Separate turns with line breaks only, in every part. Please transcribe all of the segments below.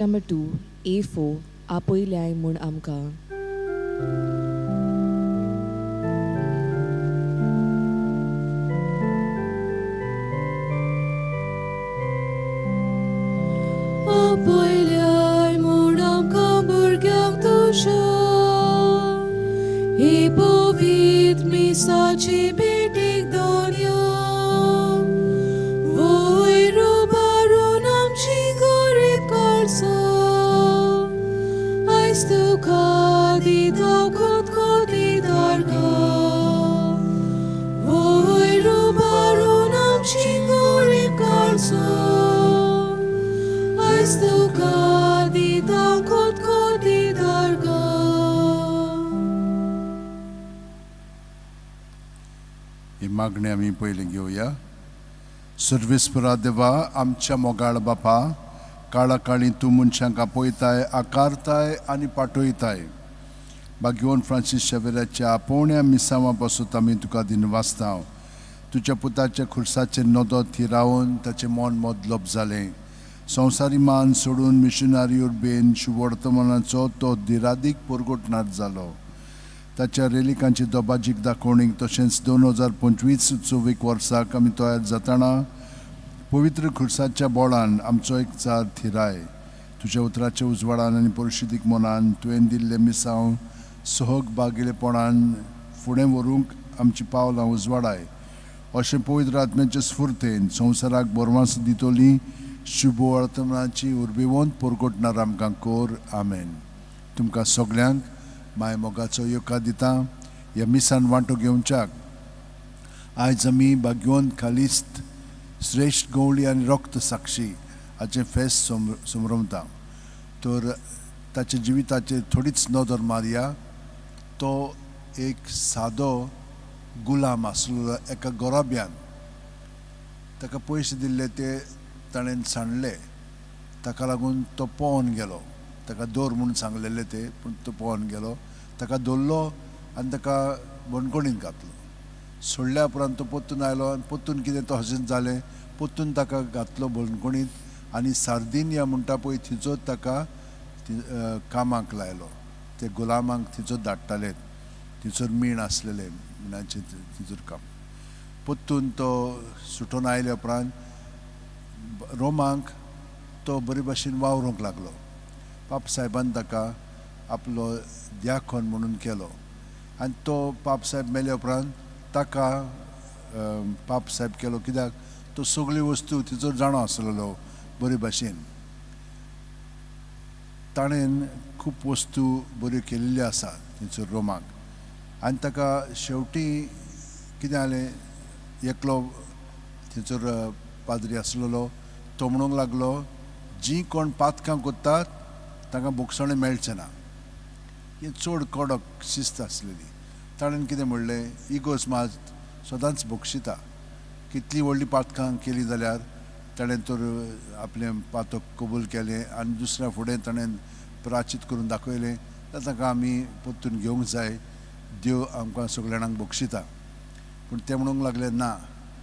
Number 2, A4, आपयल्याय म्हूण आमकां.
आपयल्याय म्हूण आमकां भुरग्यांक तुज्या, ही पवित्र मिसाची भेटीक दोनया. वयर उबारून आमची गरीब काळजां, आयज तुका दिता खुदकुदी दारगां. वयर उबारून आमची गरीब काळजां, आयज तुका दिता खुदकुदी दारगां.
ही मागणी आमी पयली घेवया. सर्वेस्परा देवा, आमच्या मोगाळ बापा, काळा काळी तूं मनशांक आपयताय, आकारताय आनी पाठयताय. भाग्यवान फ्रांसीस शेवेराच्या आपोवण्या मिसांवा पासून आमी तुका दिनवासता. तुज्या पुताच्या खुर्साचेर नदर थिरावन ताचें मन मोदलोप जालें. संवसारी मान सोडून मिशनरी उर्बेन शुभवर्तमानाचो तो दिरादीक परगटणार जालो. ताच्या रेलिकांची दोबाजीक दाखोवणीक तशेंच 2025 वर्साक आमी तयार जाताना पवित्र खुर्साच्या बोळान आमचो एक चार थिराय. तुज्या उतराच्या उजवाडान आनी परिशुद्धीक मनान तुवें दिल्ले मिसांव सहग बागिलेपणान फुडें व्हरूंक आमची पावलां उजवाडाय. अशें पवित्र आत्म्याचे स्फुर्तेन संवसाराक बोरवांस दितली शुभ वर्तमानाची उर्बेवंत परगटणार आमकां कोर. आमेन. तुमकां सगळ्यांक माय मोगाचो येवकार दिता. ह्या मिसान वांटो घेवच्याक आयज आमी भाग्यवंत खालिस्त श्रेश्ठ गवळी आनी रक्त साक्षी हाचें फेस्त समरमता. तर ताच्या जिविताचेर थोडीच नदर मारया. तो एक सादो गुलाम आसलो एका गोराब्यान. ताका पयशे दिल्ले ते ताणें सांडले. ताका लागून तो पोवन गेलो. ताका दोर म्हणून सांगलेले ते, पूण तो पोवन गेलो. ताका दवरलो आनी ताका बणकोणींत घातलो. सोडल्या उपरांत तो पोत्तून आयलो आनी पोत्तून कितें तो हजें जालें. पोत्तून ताका घातलो बणकोणींत आनी सार्दिनिया म्हणटा पळय थिचो ताका कामाक लायलो. ते गुलामांक थिचो धाडटाले. थिचोर मीण आसलेले, मिणाचें थिचोर काम. पोत्तून तो सुटोन आयल्या उपरांत रोमांक तो बरे भाशेन वावरूंक लागलो. पाप साहेबान ताका आपलो द्याखोन म्हणून केलो आनी तो पाप साहेब मेल्या उपरांत ताका पाप साहेब केलो. कित्याक तो सगळी वस्तू तिचो जाणो आसलेलो बरे भाशेन. ताणें खूब वस्तू बऱ्यो केल्ल्यो आसा थंयसर रोमाक. आनी ताका शेवटी कितें जालें, एकलो थंयसर पाद्री आसलेलो तो म्हणूंक लागलो, जीं कोण पातकां कोत्तात तांकां भोगसणें मेळचें ना. ही चड कडक शिस्त आसलेली. ताणें कितें म्हणलें, इगोज मात सदांच भोगशिता. कितलीं व्हडलीं पातकां केलीं जाल्यार ताणें तर आपलें पातक कबूल केलें आनी दुसऱ्या फुडें ताणें प्राचीत करून दाखयलें जाल्यार ताका आमी पोत्तून घेवंक जाय. देव आमकां सगळ्या जाणांक भोगशिता. पूण ते म्हणूंक लागले ना.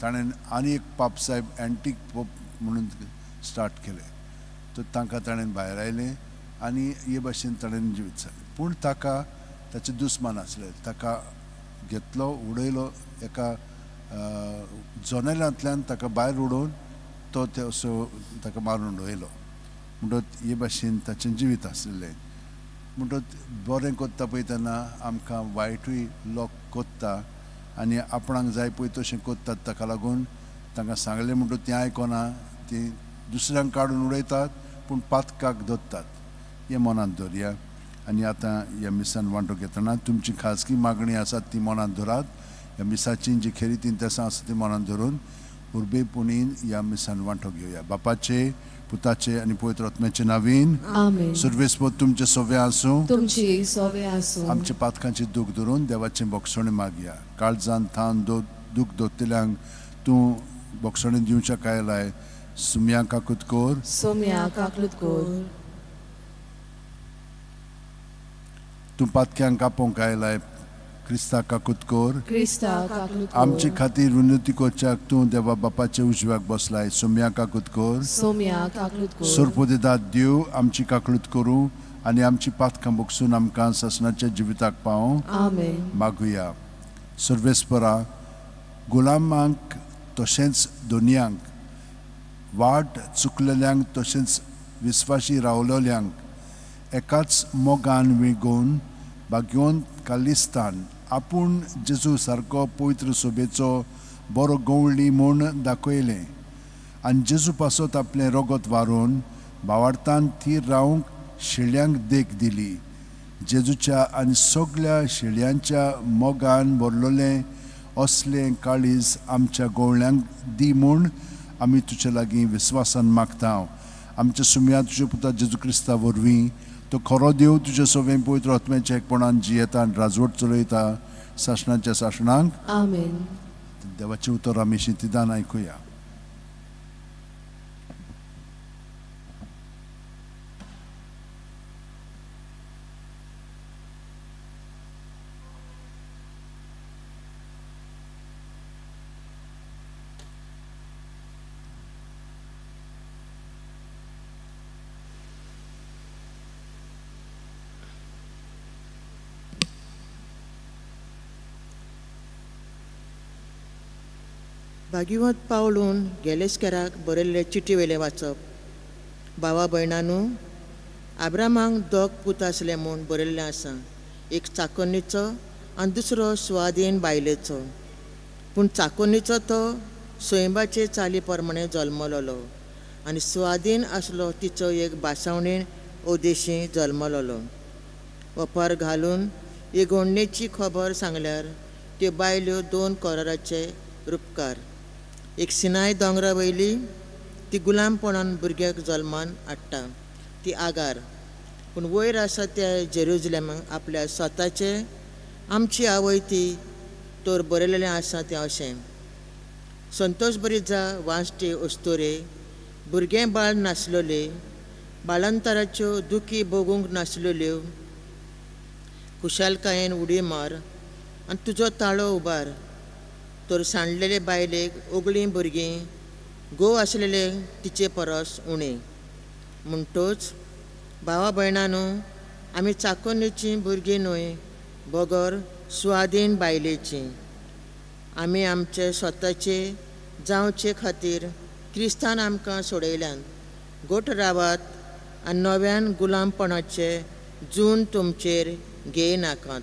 ताणें आनी एक पाप साहेब एंटीक पोप म्हणून स्टार्ट केलें. तर तांकां ताणें भायर आयलें आनी हे भाशेन ताणें जिवीत जालें. पूण ताका ताचे दुस्मान आसले. ताका घेतलो, उडयलो, एका जनेलांतल्यान ताका भायर उडोवन तो असो ताका मारून उडयलो. म्हणटच हे भाशेन ताचें जिवीत आसलेलें. म्हणटच बरें कोत्ता पळय तेन्ना आमकां वायटूय लोक कोत्ता आनी आपणाक जाय पळय तशें कोत्तात. ताका लागून तांकां सांगलें म्हणटच तें आयकना. तीं दुसऱ्यांक काडून उडयतात पूण पातकाक धरतात. हें मनांत दवरया. आनी आतां ह्या मिसान वांटो घेतना तुमची खाजगी मागणी आसा ती मनांत धरात. ह्या मिसाची जी खरी तिनतेसां आसा ती मनांत धरून उर्बेपणीन ह्या मिसान वांटो घेवया. बापाचे, पुताचे आनी पवित्र आत्म्याचे नांवीन.
आमेन.
सर्वेस्पर तुमचे सोवे आसूं.
तुमची सोवे आसूं.
आमचे पातकांचे दूख धरून देवाचें भोगसणें मागया. काळजान थान दूख दोत्तल्यांक तूं भोगसणें दिवच्याक आयलाय. सुमयांक काकूत कोर.
सोम्याक आकृत कोर.
तूं पातक्यांक आपोवंक आयलाय. क्रिस्ताक काकुतकोर
क्रिस्ताक आकृत
आमचे खातीर विनंती करच्याक तूं देवा बापाच्या उजव्याक बसलाय. सोम्या काकुतकोर
सोम्याक आकृत
सुरपुदिदाद दिव आमची काकळूत करूं आनी आमची पातकां बोगसून आमकां ससनाच्या जिविताक पावों.
आमेन.
मागुया. सर्वेस्परा गुलामांक तशेंच दोनयांक, वाट चुकलेल्यांक तशेंच विस्वाशी रावलेल्यांक एकाच मोगान विंगून बागयोन कालिस्तान आपूण जेजू सारको पवित्र सोबेचो बरो गवळणी म्हूण दाखयलें आनी जेजू पासत आपलें रगत वारून भावार्थान थीर रावंक शेळ्यांक देख दिली. जेजूच्या आनी सगळ्या शेळयांच्या मोगान भरलोलें असलें काळीज आमच्या गवळ्यांक दी म्हूण आमी तुजे लागीं विस्वासान मागता. आमच्या सुम्या तुज्या पुता जेजू क्रिस्ता वरवीं तो खरो देव तुजे सोबें पवित्र आत्म्याच्या एकपणान जियेता आनी राजवट चलयता शासनाच्या शासनांक.
आमेन.
देवाचें उतर आमी शिंतिदान आयकुया.
भागिवत पावलून गेलेस्कराक बरयल्ले चिटी वेले वाचप. भावा भयणांनो, आब्रामांक दोग पूत आसले म्हूण बरयल्लें आसा, एक चाकोनीचो आनी दुसरो सुवादीन बायलेचो. पूण चाकोनीचो तो सोयंबाचे चाली प्रमाणे जल्मलोलो आनी सुवादीन आसलो तिचो एक भासावणीन ओदेशी जल्मलोलो. वपार घालून इगोणणेची खबर सांगल्यार त्यो बायल्यो 2 कोराराचे रुपकार. एक सिनाय दोंगरा वयली ती गुलामपणान भुरग्याक जल्मान हाडटा, ती आगार. पूण वयर आसा त्या जेरुजलेमाक आपल्या स्वताचे आमची आवय ती तर बरयलेलें आसा तें अशें. संतोश बरी जा वांसटे अस्तोरे, भुरगें बाळ नासलोले, बाळंतराच्यो दुखी भोगूंक नासलेल्यो, खुशालकायेन उडी मार आनी तुजो ताळो उबार. तर सांडलेले बायलेक ओगळीं भुरगीं घोव आसलेले तिचे परस उणें. म्हणटोच भावा भयणांनो, आमी चाकोनीचीं भुरगीं न्हय, बगर सुवादीन बायलेचीं. आमी आमचे स्वताचे जावचे खातीर क्रिस्तान आमकां सोडयल्यान. गोठ रावात आनी नव्यान गुलामपणाचे जून तुमचेर घेयनाकात.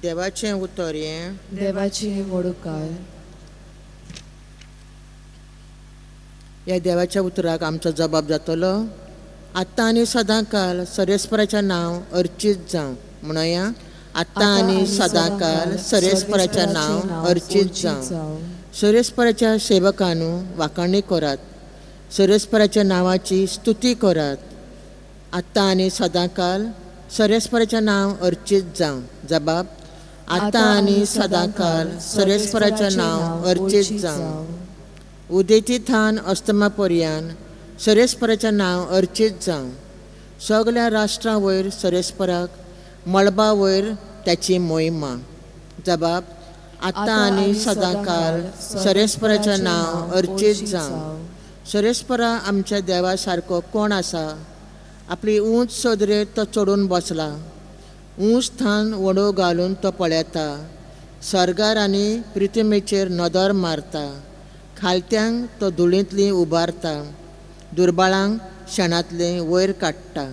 देवाचें उतर हें.
देवाची मोडुकाय.
ह्या देवाच्या उतराक आमचो जबाब जातलो, आतां आनी सदांकाल सरेस्पराचें नांव अर्चीत जावं. म्हणया, आतां आनी सदांकाल सरेस्पराचें नांव अर्चीत जावं. सरेस्पराच्या सेवकांनो वाखाणणी करात, सरेस्पराच्या नांवाची स्तुती करात. आतां आनी सदांकाल सरेस्पराचें नांव अर्चीत जावं. जबाब, आतां आनी सदांकाल सरेस्पराचें नांव अर्चीत जावं. उदेती थान अस्तमा पर्यान सरेस्पराचें नांव अर्चीत जावं. सगळ्या राष्ट्रां वयर सरेस्पराक मळबा वयर त्याची मोहिमा. जबाब, आतां आनी सदांकाल सरेस्पराचें नांव अर्चीत जावं. सरेस्परा आमच्या देवा सारको कोण आसा? आपली उंच सदरेर तो चडून बसला, उंच थान वडो घालून तो पळेता. सर्गार आनी पृथ्वीचेर नदर मारता, खालत्यांक तो धुळींतली उबारता, दुर्बळांक शेणांतले वयर काडटा.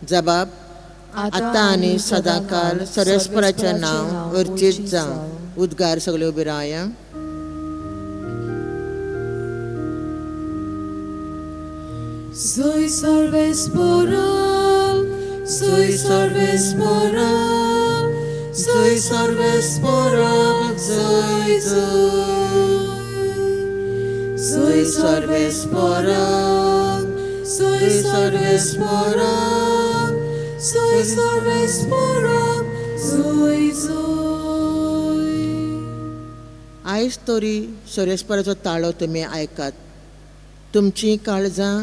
जबाब, आतां आनी सदांकाल सरेस्पराचें नांव अर्चीत जावं. उद्गार सगळे उबे राया.
Soy Sarvesporam, soy Sarvesporam, soy Sarvesporam, soy. Soy Sarvesporam, soy Sarvesporam, soy Sarvesporam, soy.
आयज तरी सरेस्पराचो ताळो तुमी आयकात, तुमची काळजां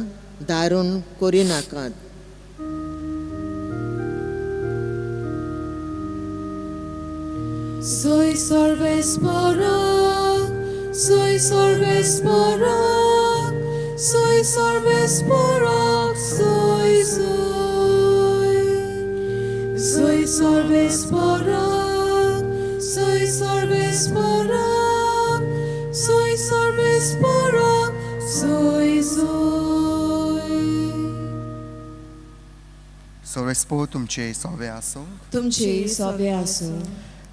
दारून कोरी नाकात.
Soy sorbes porok, soy sorbes porok, soy sorbes porok, soy. Soy sorbes porok, soy sorbes porok, soy sorbes porok, soy.
Sorespo तुमचे सोवे आसूं
तुमचे सोबे आसूं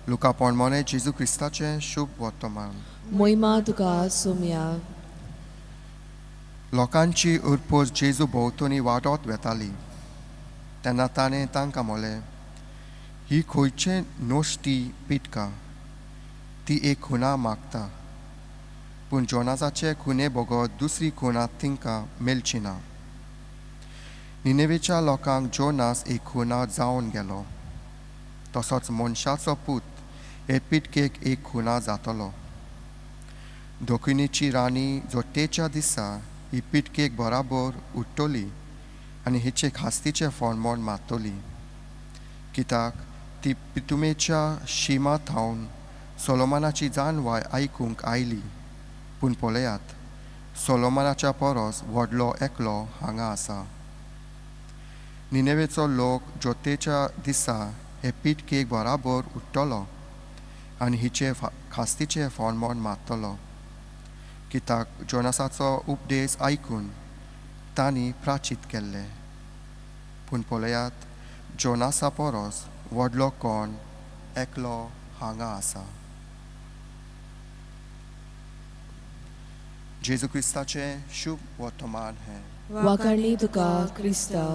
लुका पोंडमोने जेजू क्रिस्ताचे शुभ वर्तमान
मोहिमा तुका सोम्या
लोकांची उरपोस जेजू भोंवतणी वाडत वेताली तेन्ना ताणें तांकां म्हळें ही खंयचे नोश्ती पिटका ती एक खुना मागता पूण जोनासाचे खुने बोगोत दुसरी खुना तिंकां मेलची ना निनेवेच्या लोकांक जोनास एक खुना जावन गेलो तसोच मनशाचो पूत हे पिटकेक एक खुना जातलो दोखिणीची राणी जोटेच्या दिसा ही पिटकेक बराबर उठ्ठोली आनी हिचे खास्तीचे फोंडमोण मारतली कित्याक ती पितुमेच्या शिमा थावन सोलोमानाची जानवाय आयकूंक आयली पूण पळयात सोलोमानाच्या परस व्हडलो एकलो हांगा आसा निनेवेचो लोक जोतेच्या दिसा हे पिटकेक बराबर उठ्ठलो आनी हिचे खास्तीचे फोंडमोण मारतलो कित्याक जोनासाचो उपदेश आयकून तांणी प्राचीत केल्ले पूण पळयात जोनासा परस व्हडलो कोण एकलो हांगा आसा जेजू क्रिस्ताचे शुभ वर्तमान हे
वाखाणली तुका क्रिस्ता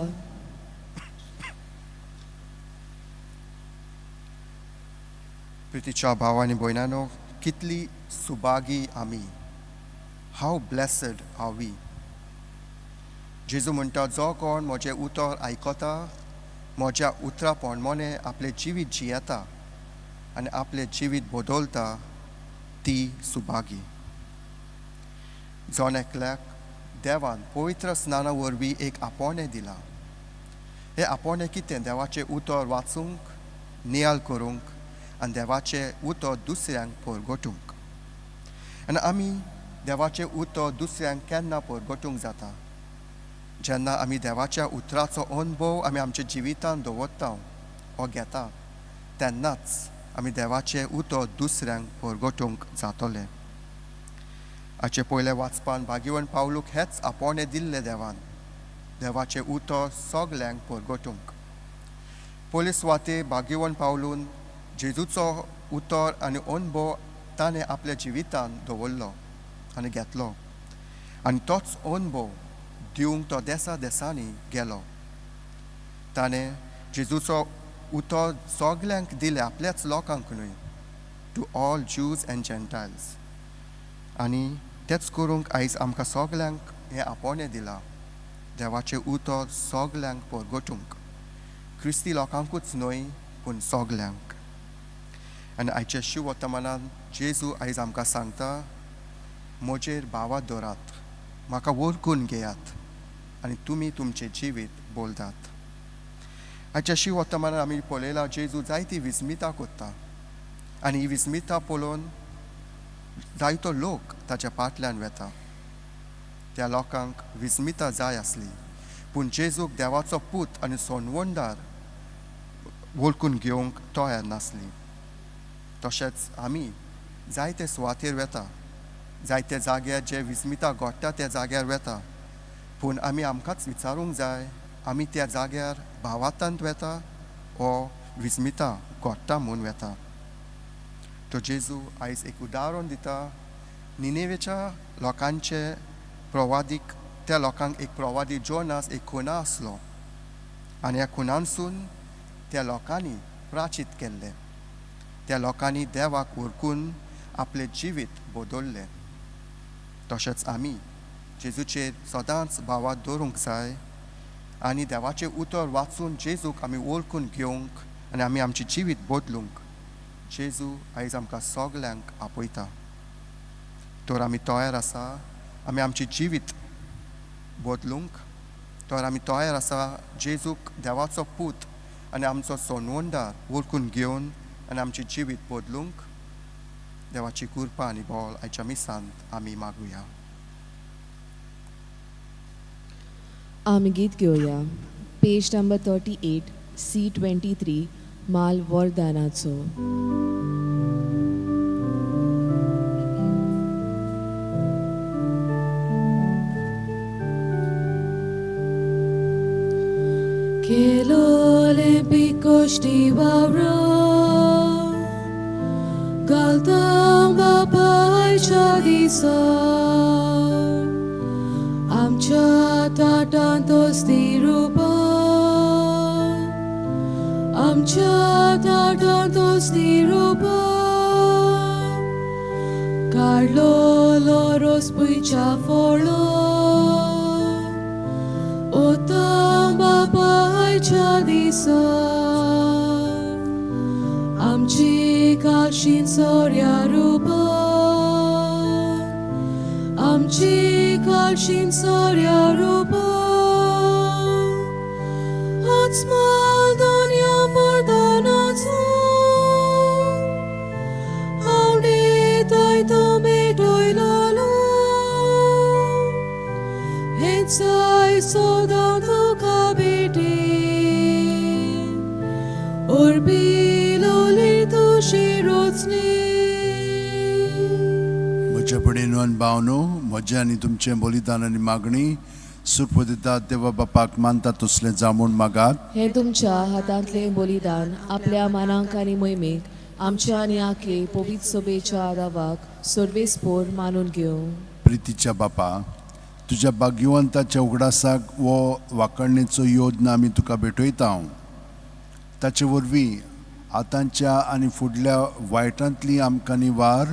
प्रितीच्या भावांनी भयणांनो कितली सुभागी आमी हाव ब्लेसड आर वी जेजू म्हणटा जो कोण म्हजें उतर आयकता म्हज्या उतरा पोंडमोने आपलें जिवीत जियेता आनी आपलें जिवीत बदलता ती सुभागी जॉन एकल्याक देवान पवित्र स्नाना वरवीं एक आपोणे दिला हे आपोणे कितें देवाचें उतर वाचूंक नियाल करूंक आनी देवाचें उतर दुसऱ्यांक परगटूंक आनी आमी देवाचें उतर दुसऱ्यांक केन्ना परगटूंक जाता जेन्ना आमी देवाच्या उतराचो अनुभव आमी आमच्या जिवितांत दवरता हो घेता तेन्नाच आमी देवाचें उतर दुसऱ्यांक परगटूंक जातले हाचे पयले वाचपान भाग्यवन पावलूक हेच आपोणे दिल्ले देवान देवाचें उतर सगल्यांक परगटूंक पयले सुवाते भाग्यवन पावलून जेजूचो उतर आनी अनुभव ताणें आपल्या जिवितांत दवरलो आनी घेतलो आनी तोच अनुभव दिवंक तो देसा देसांनी गेलो ताणें जेजूचो उतर सगल्यांक दिलें आपल्याच लोकांक न्हय टू ऑल ज्यूज एंड जेंटायल्स आनी तेच करूंक आयज आमकां सगल्यांक हें आपोणें दिलां देवाचें उतर सगल्यांक परगटूंक क्रिस्ती लोकांकूच न्हय पूण सगल्यांक आनी आयच्या शिव वर्तमानांत जेजू आयज आमकां सांगता म्हजेर भावा दवरात म्हाका वळखून घेयात आनी तुमी तुमचें जिवीत बोलतात आयच्या शिव वर्तमानांत आमी पळयलां जेजू जायती विस्मितां कोत्ता आनी ही विस्मितां पळोवन जायतो लोक ताच्या फाटल्यान वेता त्या लोकांक विस्मितां जाय आसली पूण जेजूक देवाचो पूत आनी सोनवंडार वळखून घेवंक तयार नासली तशेंच आमी जायते सुवातेर वेता जायते जाग्यार जे विस्मितां घडटा त्या जाग्यार वेता पूण आमी आमकांच विचारूंक जाय आमी त्या जाग्यार भावार्थांत वेता वो विस्मितां घडटा म्हूण वेता तो जेजू आयज एक उदाहरण दिता निनेवेच्या लोकांचे प्रवादीक त्या लोकांक एक प्रवादी जोनास एक खुना आसलो आनी ह्या खुनांसून त्या लोकांनी प्राचीत केल्ले त्या लोकांनी देवाक वळखून आपलें जिवीत बदललें तशेंच आमी जेजूचेर सदांच भावार दवरूंक जाय आनी देवाचें उतर वाचून जेजूक आमी वळखून घेवंक आनी आमी आमचें जिवीत बदलूंक जेजू आयज आमकां सगल्यांक आपयता तर आमी तयार आसा आमी आमचें जिवीत बदलूंक तर आमी तयार आसा जेजूक देवाचो पूत आनी आमचो सोनवंडार वळखून घेवन आनी आमची जिवीत बदलूंक देवाची कृपा आनी बोल आयच्या मिसांत आमी मागुया.
आमी गीत घेवया पेज नंबर 38 C23 माल वरदानाचो.
Kelole pikoshti vavra Galtam bapai chadisa Amcha tatantos tirupa Amcha tatantos tirupa Carlo loros puicha forlo Otam bapai chadisa Amchi kalshin sorya rupa Amchi kalshin sorya rupa Hatsmal donya vardanacu Audi taito me doilalo Hensai sodam tu kabiti Orbi loli tu shirotni
म्हज्या भयणीनो भावनो म्हजें आनी तुमचें बलिदान आनी मागणी सुरपदिता देवा बापाक मानता तसलें जावून मागात.
हे तुमच्या हातांतले बलिदान आपल्या मानांक आनी मोहिमेक आमच्या आनी आखे पवित्र सभेच्या दावाक सर्वेस्पोर मानून घेवं.
प्रितीच्या बापा, तुज्या भाग्यवंताच्या उगडासाक वो वाकणणेचो योजना आमी तुका भेटयता. ताचे वरवीं आतांच्या आनी फुडल्या वायटांतली आमकां निवार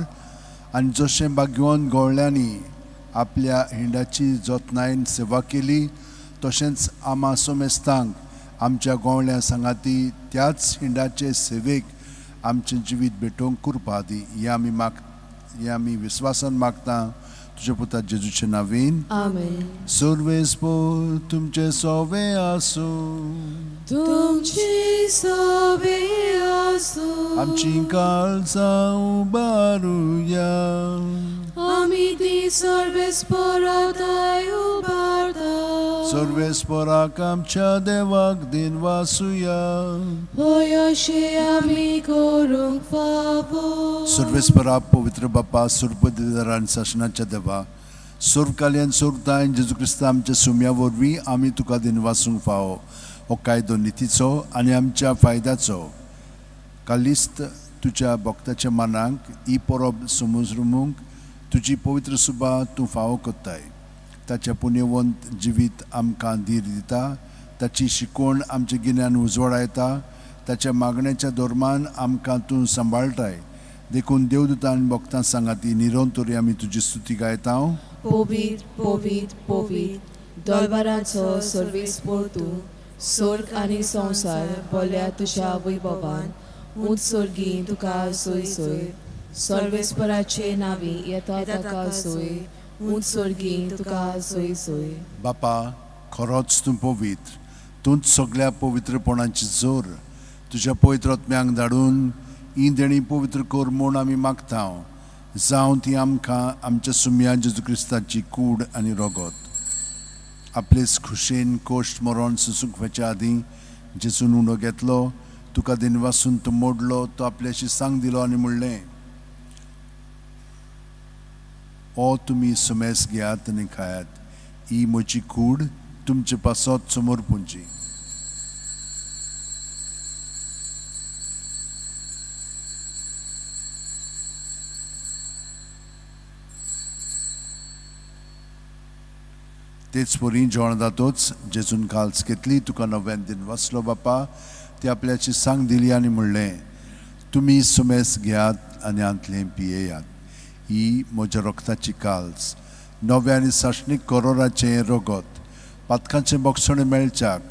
आनी जशें भाग्यवंत गोवळ्यांनी आपल्या हिंडाची जतनायेन सेवा केली तशेंच आमा सोमेस्तांक आमच्या गोवळ्या सांगाती त्याच हिंडाचे सेवेक आमचें जिवीत भेटोवंक कृपा दी. हे आमी विस्वासान मागता तुज्या पुता जेजूच्या नांवेन.
आमेन.
सर्वेस्पोर तुमचे सोवे आसूं
तुमची सवे आसूं
आमची काळजां उबारुया
आमी ती सर्वेस्पराताय उबारता
सर्वेस्पोराक आमच्या देवाक दिन वासुया
होय अशें आमी करूंक फावो.
सर्वेस्परा पवित्र बापा सुरपदिदारान शासनाच्या देवा सुरकाल्यान सुरताय जेजू क्रिस्ता आमच्या सुम्या वरवीं आमी तुका दिन वासूंक फावो. हो कायदो नितीचो आनी आमच्या फायद्याचो कालिस्त तुज्या भक्ताच्या मनाक ही परब समजरूंक तुजी पवित्र सुबा तूं फावो कोत्ताय. ताच्या पुण्यवंत जिवीत आमकां धीर दिता, ताची शिकवण आमचे गिन्यान उजवाडायता, ताच्या मागण्याच्या धोरमान आमकां तूं सांबाळटाय. देखून देवदूतां आनी भक्तां सांगाती निरंतरी आमी तुजी स्तुती गायता.
पवित्र पवित्र पवित्र दरबाराचो सर्वेस्पोर तूं स्वर्ग आनी संवसार बोल्या तुज्या वैभवान उंच सर्गी तुका सोय सोय सर्वेस्पराचे नावी येता ताका सोय उंच सर्गी तुका सोय सोय.
बापा खरोच तूं पवित्र, तूंच सगळ्या पवित्रपणाची जोर. तुज्या पवित्र आत्म्यांक धाडून ही देणी पवित्र कर म्हूण आमी मागता. जावं ती आमकां आमच्या सुम्या जेजू क्रिस्ताची कूड आनी रगत. आपलेच खुशेन कोश्ट मरण सुसूंक आदीं जेजून उंडो घेतलो, तुका दिन वासून तो मोडलो, तो आपल्याशी सांग दिलो आनी म्हणलें, ओ तुमी सुमेस घेयात आनी खायात, ही म्हजी कूड तुमचे पासत समोर पुंजी. तेच परी जेवण जातोच जेजून काल्स घेतली, तुका नव्यान दिन वाचलो बापा, ती आपल्याची सांग दिली आनी म्हणलें, तुमी सुमेस घेयात आनी आंतलें पियेयात, ही म्हज्या रक्ताची काल्स, नव्या आनी साशणीक करोराचें रगत, पातकांचें बोगसणें मेळच्याक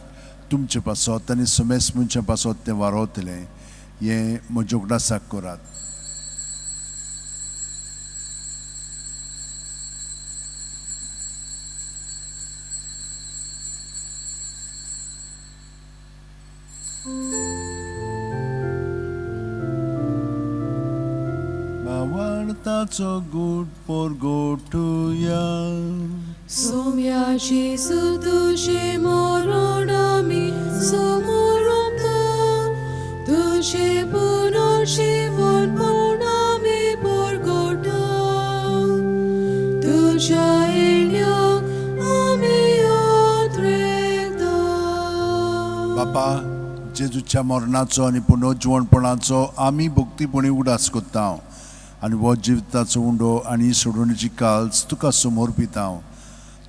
तुमचे पासत आनी सुमेस मुंचे पासत तें वारोतलें. हें म्हज्या उगडासाक करात. रक्ताचो घूट पोरगोटुया.
सोम्याची तुझे मरण आमी समोर तुझे पुनर्जीवन पण आमी परगटा तुझ्या येण्याक आमी येता.
बापा, जेजूच्या मरणाचो आनी पुनर्जीवनपणाचो आमी भक्तीपणी उडास कोत्ता आनी हो जिविताचो उंडो आनी सोडवणेची काल्स तुका समोर पिता.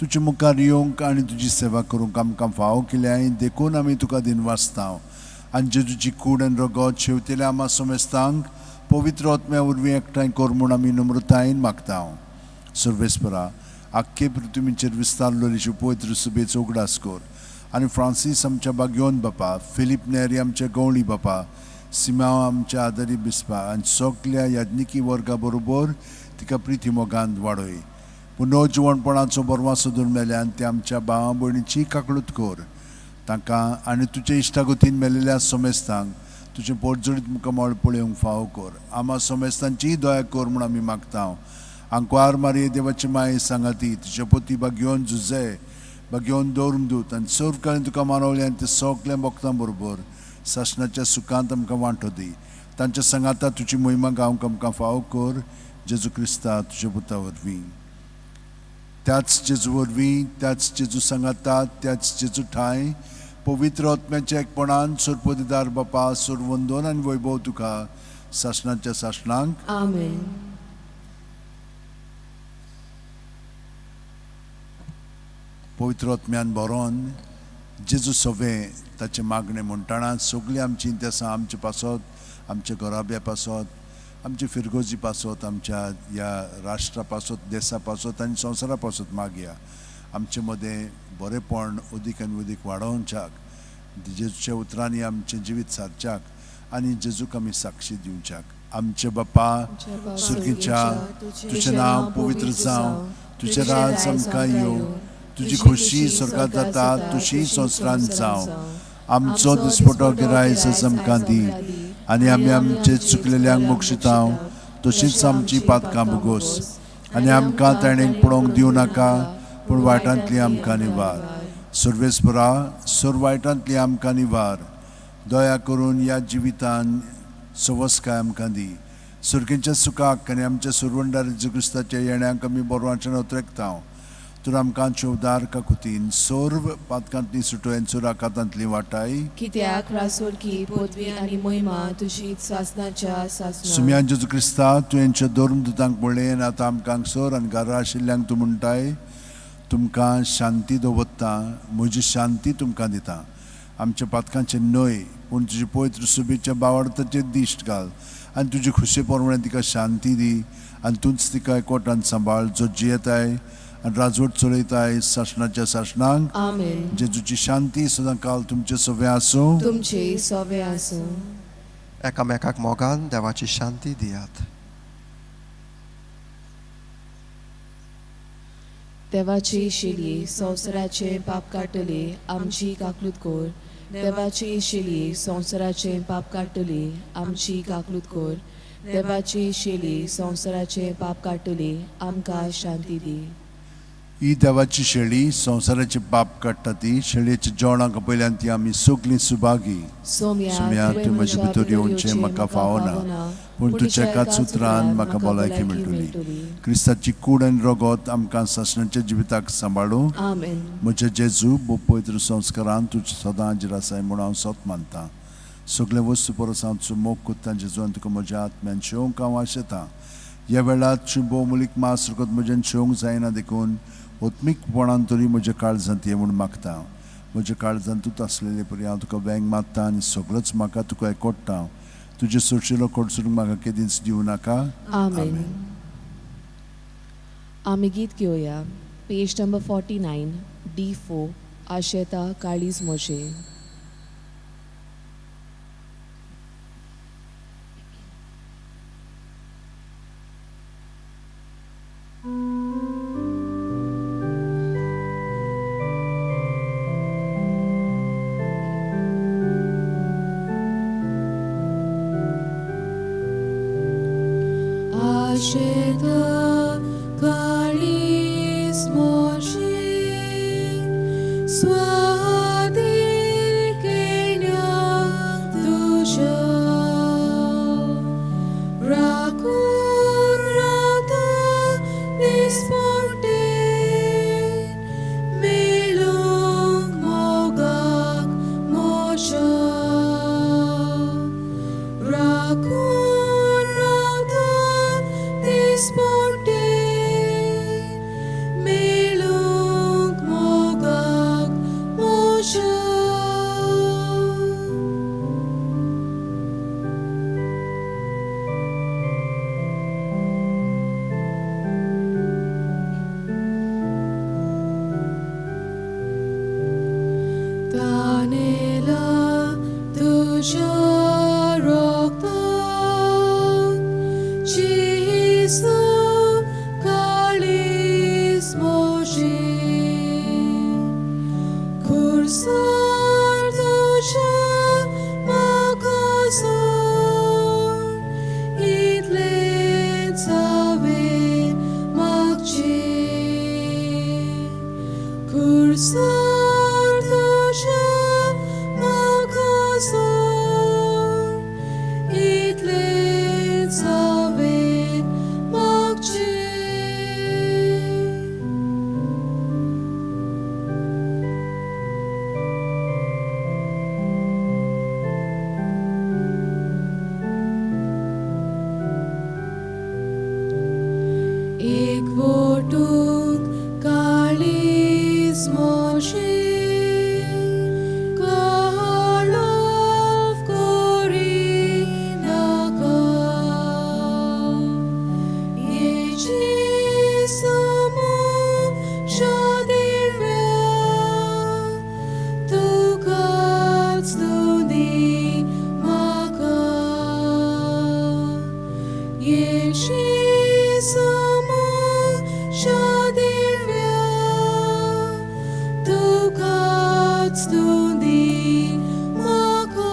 तुजे मुखार येवंक आनी तुजी सेवा करूंक आमकां फाव केल्याय देखून आमी तुका दिनवासता आनी जेजूची कूड आनी रगत शेवतेल्या आमा समेस्तांक पवित्र आत्म्या वरवीं एकठांय कर म्हूण आमी नम्रतायेन मागता. सर्वेस्परा, आख्खे पृथ्वीचेर विस्तारलेली पवित्र सुबेचो उगडास कर आनी फ्रांसीस आमच्या बागयोन बापा, फिलीप नेरी आमच्या गवळी बापा, सिमांव आमच्या आदारी बिस्पा आनी सगल्या याज्ञिकी वर्गा बरोबर तिका प्रिती मोगांत वाडय. पुनर्जीवनपणाचो बरवासो धरून मेल्यान ते आमच्या भावा भयणीची काकळूत कर. तांकां आनी तुजे इश्टागतीन मेलेल्या समेस्तांक तुजें पोटजडीत मुखामळ पळोवंक फाव कर. आमा समेस्तांची दया कर म्हूण आमी मागता. आंकवार मारये देवाची माये सांगाती तुजे पती बागयोन झुजे बागयोन दौरमदूत आनी सर्व काळी तुका मानवले आनी ते सगल्या भक्तां बरोबर सासणाच्या सुखांत आमकां वांटो दी. तांच्या सांगाता तुजी महिमा गावंक आमकां फाव कर. जेजू क्रिस्ता तुज्या पुता वरवीं. त्याच जेजू वरवीं, त्याच जेजू सांगातात, त्याच जेजू ठाय पवित्र आत्म्याच्या एकपणान सोरपदीदार बापा सोरवंदन आनी वैभव तुका सासणाच्या सासणांक
आमेन.
पवित्र आत्म्यान बरोवन जेजू सवे ताचे मागणे म्हणटना सगळीं आमची इंतेसां आमचे पासत, आमच्या घराब्या पासत, आमच्या फिरगोजी पासत, आमच्या ह्या राष्ट्रा पासत, देशा पासत आनी संवसारा पासत मागया. आमचे मदें बरेपण अदीक आनी अदीक वाडोवच्याक, जेजूच्या उतरांनी आमचें जिवीत सारच्याक आनी जेजूक आमी साक्षी दिवच्याक. आमचे बापा सुर्गीच्या, तुजें नांव पवित्र जावं, तुजें राज आमकां येवं, तुजी खोशी स्वर्गांत जाता तशी संवसारांत जावं. आमचो दिसपटो गिरायस आज आमकां दी आनी आमी आमचे चुकलेल्यांक मोक्षितांव तशीच आमची पातकां भोगोस आनी आमकां ताणेंक पडोवंक दिवं नाका पूण वायटांतली आमकां निवार. सर्वेस्परा, सोर वायटांतली आमकां निवार. दया करून ह्या जिवितान सवस्काय आमकां दी. सुर्गेच्या सुखाक आनी आमच्या सुरवंडार जेजू क्रिस्ताच्या येण्याक आमी बोरवांच्यान उतरेकता. तर आमकां उदार काकुतीन सोर्व पातकांतली सुटोय आनी सुराकातांतली वाटाय.
कित्याक रासोडकी पदवी आनी महिमा तुजी सासणाच्या सासणां.
सुम्यान जेजू क्रिस्ता तुवेंच्या दोरमदूतांक म्हणलें आनी आतां आमकां सोर आनी घरा आशिल्ल्यांक तूं म्हणटाय तुमकां शांती दवरता, म्हजी शांती तुमकां दिता. आमच्या पातकांचे न्हय पूण तुजे पवित्र सुबेच्या बावडताचेर दिश्ट घाल आनी तुजे खुशे परमणे तिका शांती दी आनी तूंच तिका एकवटान सांबाळ जो जियेताय आनी राजवट चलयताय सासणाच्या सासणांक.
आमेन.
जेजूची शांती सदां काल तुमचे सवे आसूं.
तुमचे सवे आसूं.
एकामेकाक मोगान देवाची शांती दियात.
देवाची शिली संवसाराचे पाप काडटली आमची काकलूत कोर. देवाची शिली संवसाराचे पाप काडटली आमची काकलूत कोर. देवाची शिली संवसाराचे पाप काडटली आमकां शांती दी.
ही देवाची शेळी संवसाराचे पाप काडटा ती शेळयेच्या जेवणाक पयल्यान ती आमी सगलीं सुभागी.
सोम्या
तूं म्हजे भितर येवचें म्हाका फावना पूण तुज्या एकाच उतरान म्हाका भलायकी मेळटली. क्रिस्ताची कूड आनी रगत आमकां सासणाच्या जिविताक सांबाळूं.
आमेन.
म्हज्या जेजू बो पवित्र संस्कारान तूं सदां हाजीर आसाय म्हूण हांव सत मानतां. सगळे वस्तू परस हांव तुजो मोग कोत्तां जेजू आनी तुका म्हज्या आत्म्यान शेवंक हांव आशेतां. ह्या वेळार तुजें भोवमुलीक मास रगत म्हज्यान शेवंक जायना देखून ओत्मीकपणान तरी म्हज्या काळजांत ये म्हूण मागता. म्हज्या काळजांत तूं आसलेले परी हांव तुका वेंग मागता आनी सगळोच म्हाका तुका एकवटता. तुजे सोडशिलो खडसून म्हाका केदींच दिवं नाका.
आमेन. आमी गीत घेवया. पेज नंबर 49 D4 आशेता काळीज मोशे.
Sheta kalis moshi swadir kenya dusha rakun rata disporte melung mogak mosha rakun rata disporte melung mogak mosha. Tanela tuja rokta Jesu kalis moshi kursar tuja makasor itlet save makchi kursar tuja makasor itlet save makchi. Ik vortung kalis moshi kalov korinaka Jesumu shadirvya tu kalstuni maka Jesumu shadirvya tu kalstuni maka.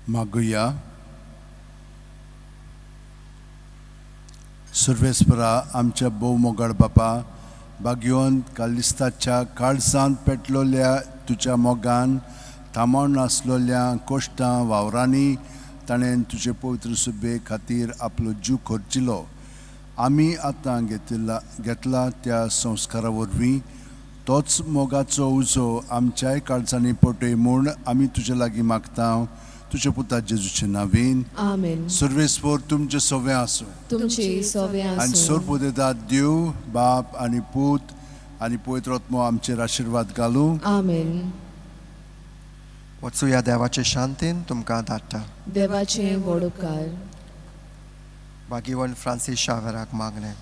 Maguya सर्वेस्परा आमच्या भोवमोगाळ बापा भाग्यवंत कालिस्ताच्या काळजांत पेटलोल्या तुज्या मोगान थांबोवन आसलोल्या कोश्टां वावरांनी ताणें तुजे पवित्र सुबे खातीर आपलो जीव खर्चिलो. आमी आतां घेतला त्या संस्कारा वरवीं तोच मोगाचो उजो आमच्याय काळजांनी पटय म्हूण आमी तुजे लागीं मागता तुज्या पुता जेजूचे नांवेन.
आमेन.
सर्वेस्पर तुमचे सवे आसूं.
तुमचे सवे
आनी
आसूं.
सोरपोदेदाद देव बाप आनी पूत आनी पवित्र आत्मो आमचेर आशिर्वाद घालूं.
आमेन.
वचूया देवाचे शांतीन तुमकां धाडटा.
देवाचे व्हड उपकार.
भाग्यवंत फ्रांसीस शावेराक मागणें.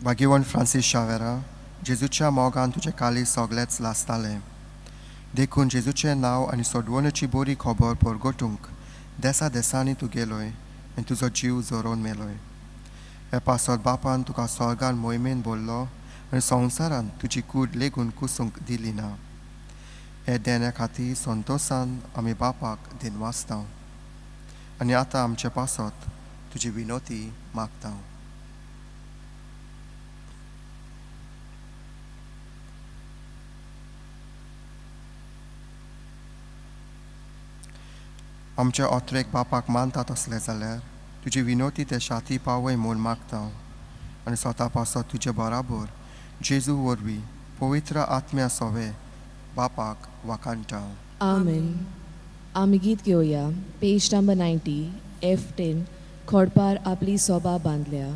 भाग्यवंत फ्रांसीस शावेरा, जेजूच्या मोगान तुजें काळीज सगळेंच लासतालें. देखून जेजूचें नांव आनी सोडवणुची बरी खबर परगटूंक देसा देसांनी तूं गेलोय आनी तुजो जीव जोरोवन मेलोय. हे पासत बापान तुका स्वर्गान मोहिमेन बोल्लो आनी संवसारान तुजी कूड लेगून कुसूंक दिली ना. हे देण्या खातीर संतोशान आमी बापाक दिनवासता आनी आतां आमचे पासत तुजी विनोती मागता. आमच्या ओत्रेक बापाक मानतात असले जाल्यार तुजी विनोती ते शाती पावय म्हूण मागता आनी स्वता पासो तुजे बराबर जेजू वरवीं पवित्र आत्म्या सोवे बापाक वाकांटा.
आमेन. आमी गीत घेवया पेज नंबर 90 F10 खोडपार आपली सोबा बांदल्या.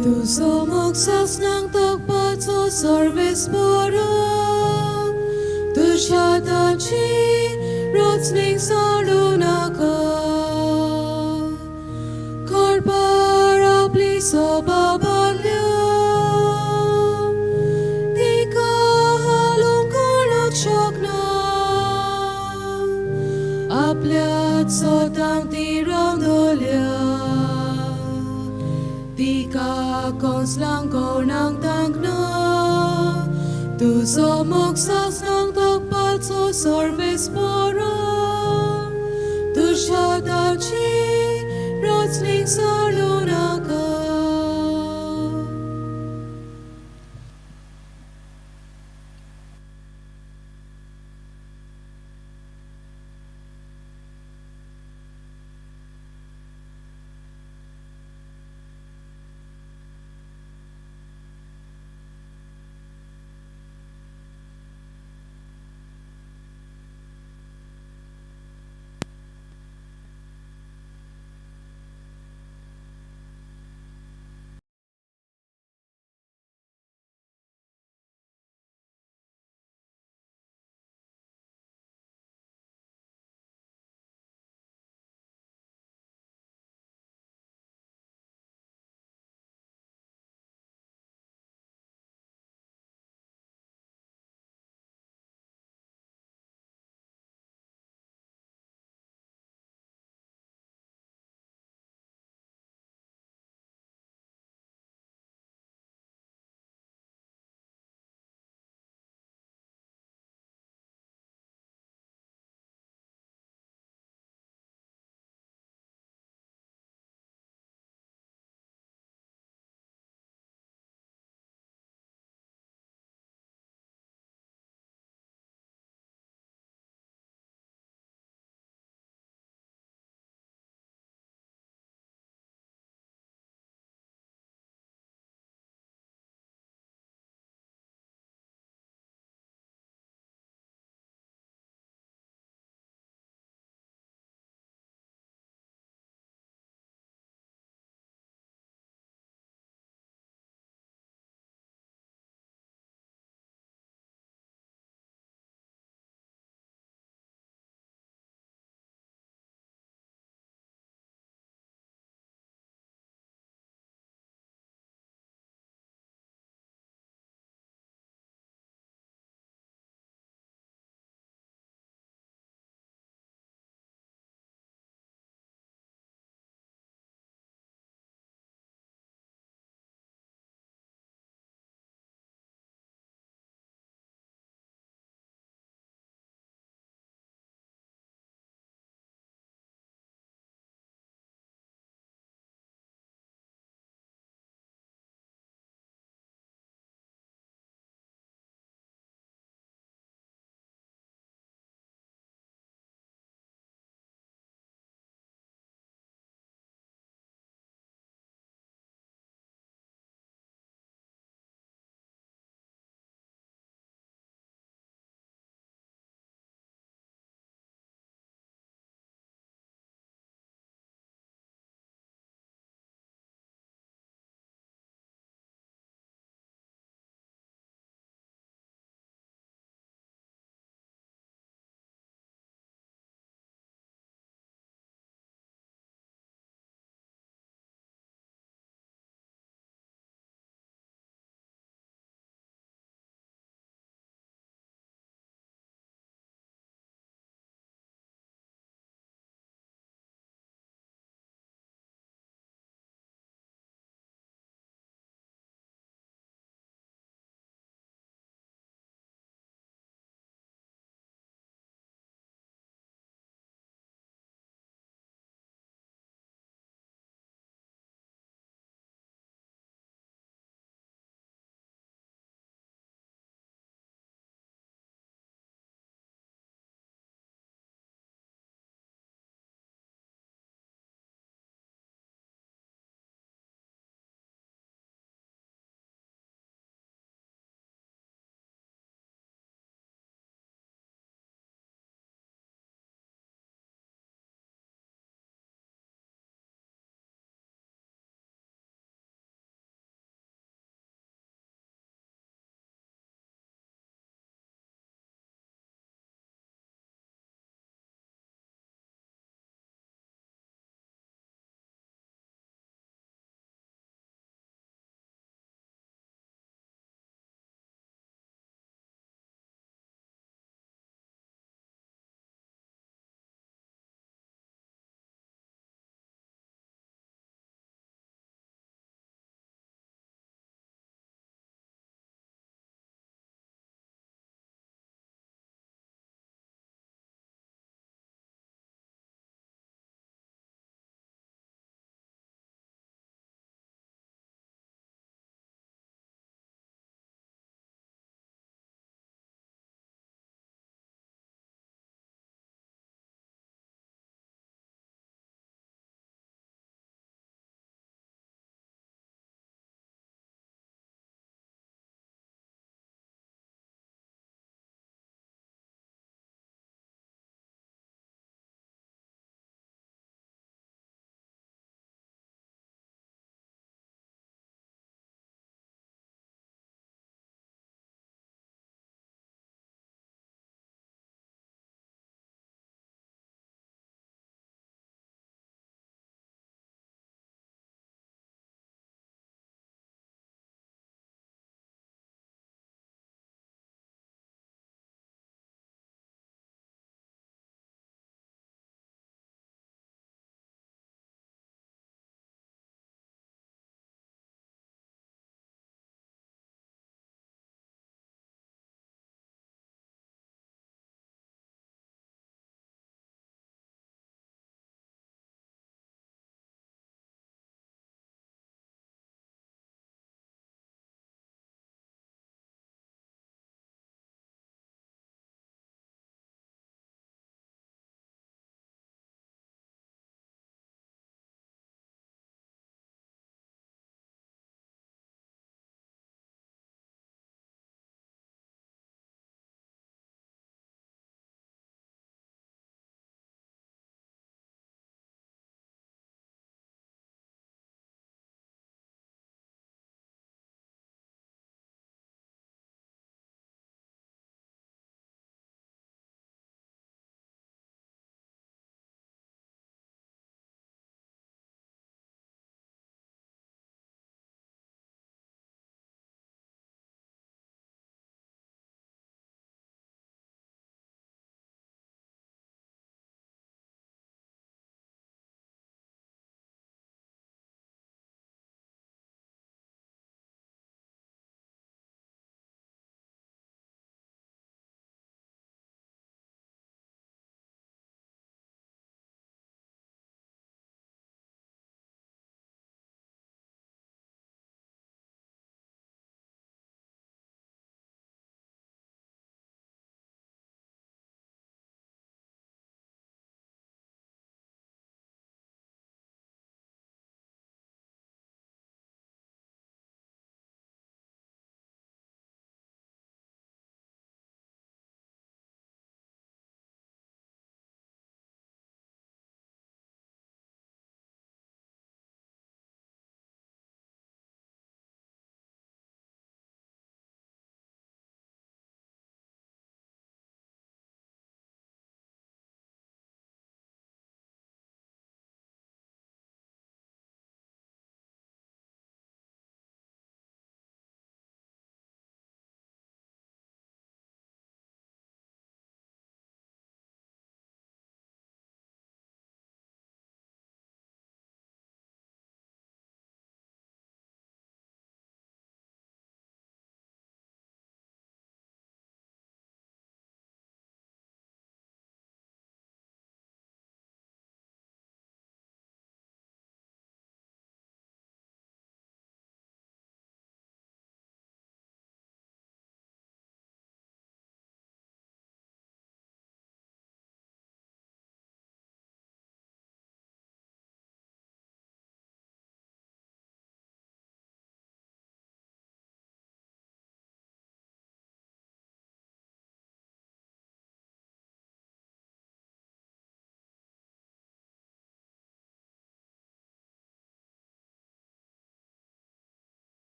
Tuzo moksas ng tagpato service puro Tushadachi rotsning sa lunaka Korpara pliso babalya Di ka halong kulot shokna Aplyat sotang tirang dolya Tika kons lang ko ng tangna Tu so moksas ng tagpat so service poro Tu siya dachi rotsling sa lunaka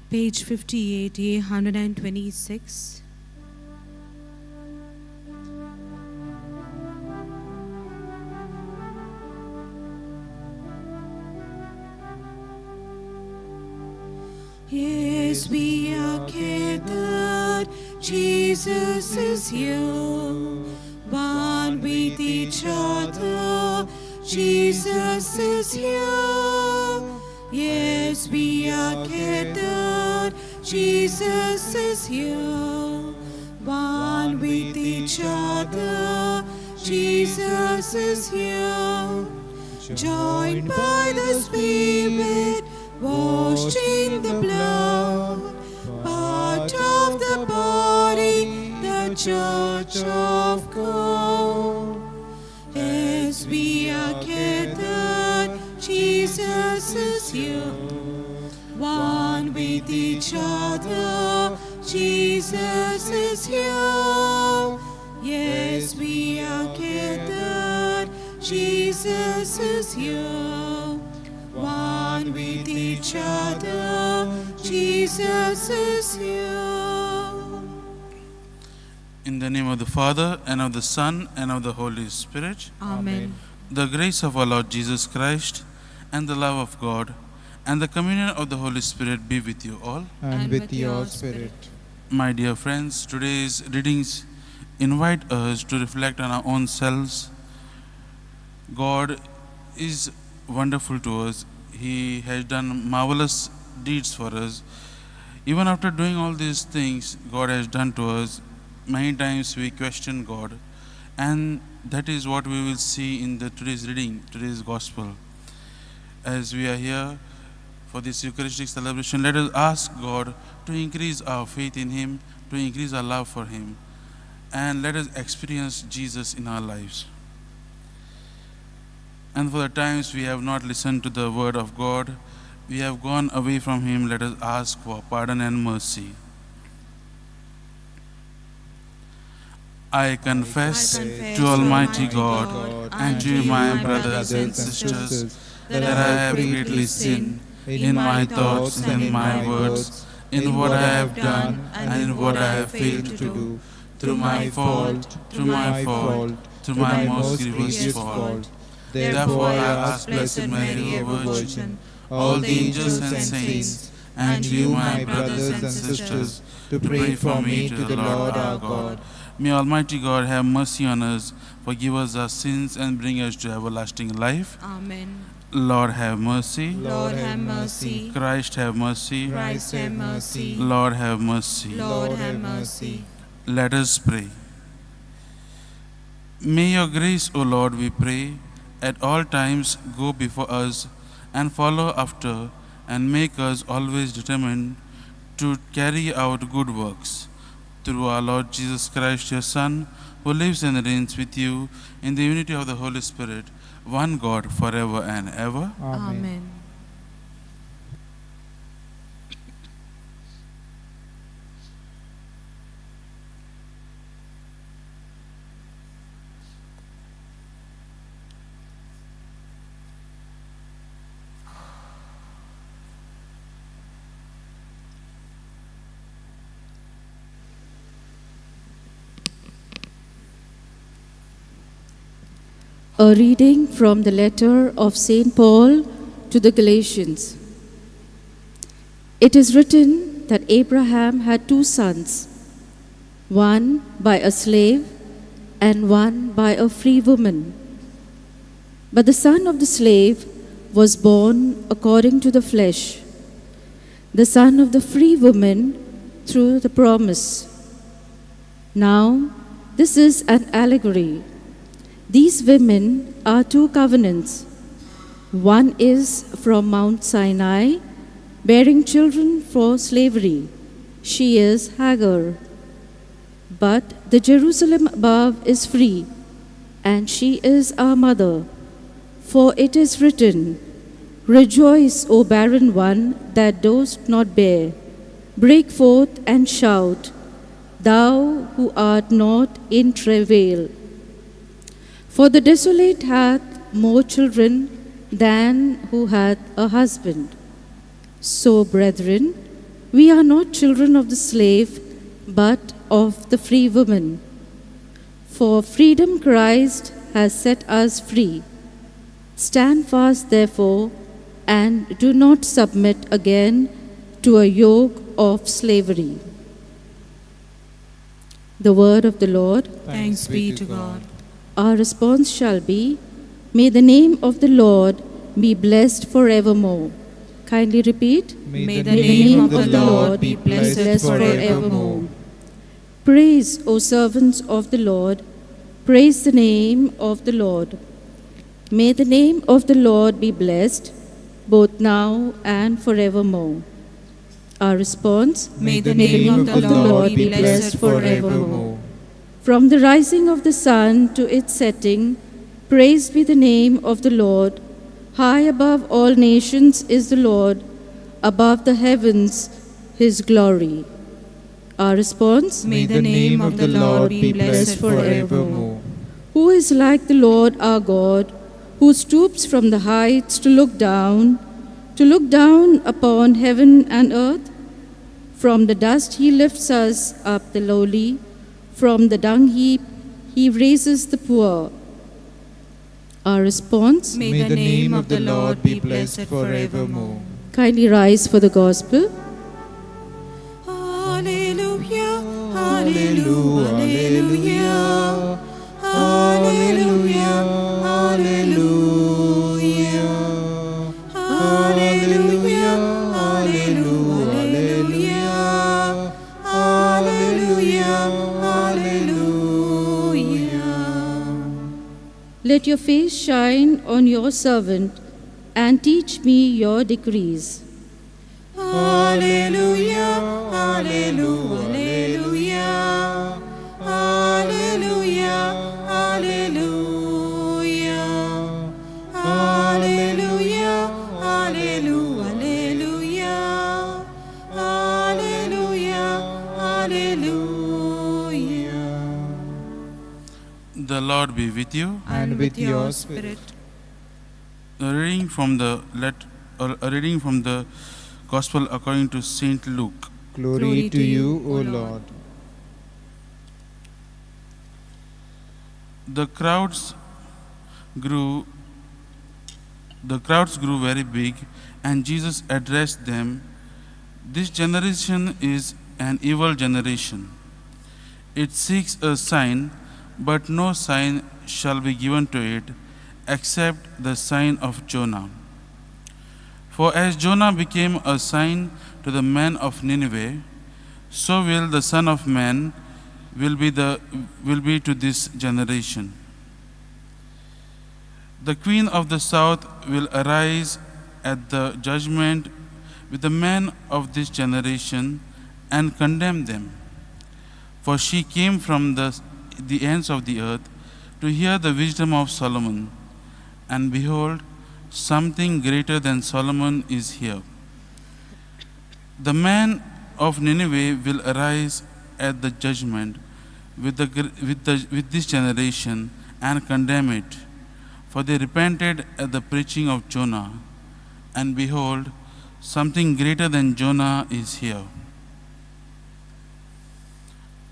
Page 58, A 126. Yes, we are gathered, Jesus is here, one with each other, Jesus is here. Yes, we are gathered, Jesus is here, one with each other, Jesus is here. Joined by the Spirit, washed in the blood, part of the body, the Church of God. As we are gathered, Jesus is here, one with each other, Jesus is here. Yes, we are gathered, Jesus is here, one with each other, Jesus is here.
In the name of the Father, and of the Son, and of the Holy Spirit.
Amen.
The grace of our Lord Jesus Christ, and the love of God, and the communion of the Holy Spirit be with you all.
And with your spirit.
My dear friends, today's readings invite us to reflect on our own selves. God is wonderful to us. He has done marvelous deeds for us. Even after doing all these things God has done to us, many times we question God, and that is what we will see in today's reading, today's gospel. As we are here for this Eucharistic celebration, let us ask God to increase our faith in Him, to increase our love for Him, and let us experience Jesus in our lives. And for the times we have not listened to the word of God, we have gone away from Him, let us ask for pardon and mercy. I confess to Almighty God and to my brothers and sisters that I have greatly sinned in my thoughts and in my words, in what I have done and in what I have failed to do, through my fault, through my most grievous fault. Therefore I ask Blessed Mary, ever Virgin, all the angels and saints, and you, my brothers and sisters, to pray for me to the Lord our God. May Almighty God have mercy on us, forgive us our sins, and bring us to everlasting life.
Amen.
Lord have mercy.
Lord have mercy.
Christ have mercy.
Christ have mercy.
Lord have mercy.
Lord have mercy.
Let us pray. May your grace, O Lord, we pray, at all times go before us and follow after, and make us always determined to carry out good works. Through our Lord Jesus Christ, your Son, who lives and reigns with you in the unity of the Holy Spirit, one God, forever and ever.
Amen.
A reading from the letter of St. Paul to the Galatians. It is written that Abraham had two sons, one by a slave and one by a free woman. But the son of the slave was born according to the flesh, the son of the free woman through the promise. Now, this is an allegory. These women are two covenants. One is from Mount Sinai, bearing children for slavery. She is Hagar. But the Jerusalem above is free, and she is our mother. For it is written, Rejoice, O barren one that dost not bear. Break forth and shout, thou who art not in travail. For the desolate hath more children than who hath a husband. So, brethren, We are not children of the slave, but of the free woman. For freedom Christ has set us free. Stand fast, therefore, and do not submit again to a yoke of slavery. The word of the Lord.
Thanks be to God.
Our response shall be, may the name of the Lord be blessed forevermore. Kindly repeat.
May the name of the Lord be blessed forevermore.
Praise, O servants of the Lord. Praise the name of the Lord. May the name of the Lord be blessed, both now and forevermore. Our response.
May the name of the Lord be blessed forevermore.
From the rising of the sun to its setting, praised be the name of the Lord. High above all nations is the Lord, above the heavens his glory. Our response.
May the name of the Lord be blessed forevermore.
Who is like the Lord our God, who stoops from the heights to look down upon heaven and earth? From the dust he lifts us up the lowly, from the dung heap he raises the poor. Our response.
May the name of the Lord be blessed forevermore.
Kindly rise for the gospel.
Hallelujah, hallelujah, hallelujah, hallelujah, hallelujah, hallelujah, hallelujah, hallelujah, hallelujah.
Let your face shine on your servant and teach me your decrees.
Hallelujah, hallelujah, hallelujah, hallelujah, hallelujah, hallelujah, hallelujah, hallelujah.
The Lord be with you.
And with your spirit.
A reading from the Gospel according to Saint Luke.
Glory to you, O Lord.
The crowds grew very big, and Jesus addressed them. This generation is an evil generation. It seeks a sign, but no sign shall be given to it except the sign of Jonah. For as Jonah became a sign to the men of Nineveh, so will the Son of Man will be to this generation. The Queen of the South will arise at the judgment with the men of this generation and condemn them. For she came from the ends of the earth to hear the wisdom of Solomon, and behold, something greater than Solomon is here. The man of Nineveh will arise at the judgment with this generation and condemn it, for they repented at the preaching of Jonah, and behold, something greater than Jonah is here.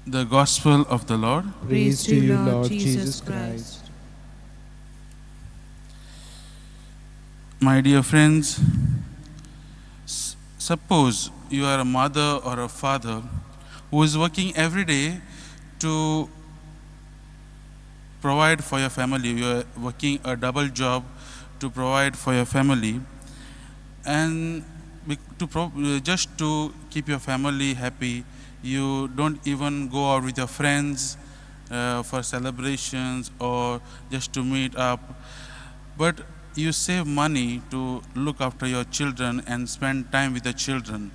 The Gospel of the Lord.
Praise to you, Lord Jesus Christ.
My dear friends, suppose you are a mother or a father who is working every day to provide for your family. You are working a double job to provide for your family, and just to keep your family happy, you don't even go out with your friends for celebrations or just to meet up, but you save money to look after your children and spend time with the children.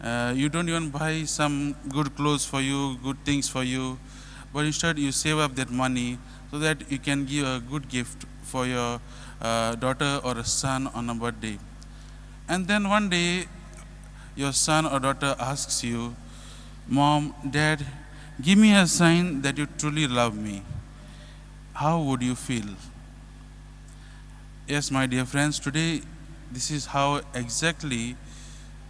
You don't even buy some good clothes for you, good things for you, but instead you save up that money so that you can give a good gift for your daughter or a son on a birthday. And then one day your son or daughter asks you, "Mom, Dad, give me a sign that you truly love me." How would you feel? Yes, my dear friends, today this is how exactly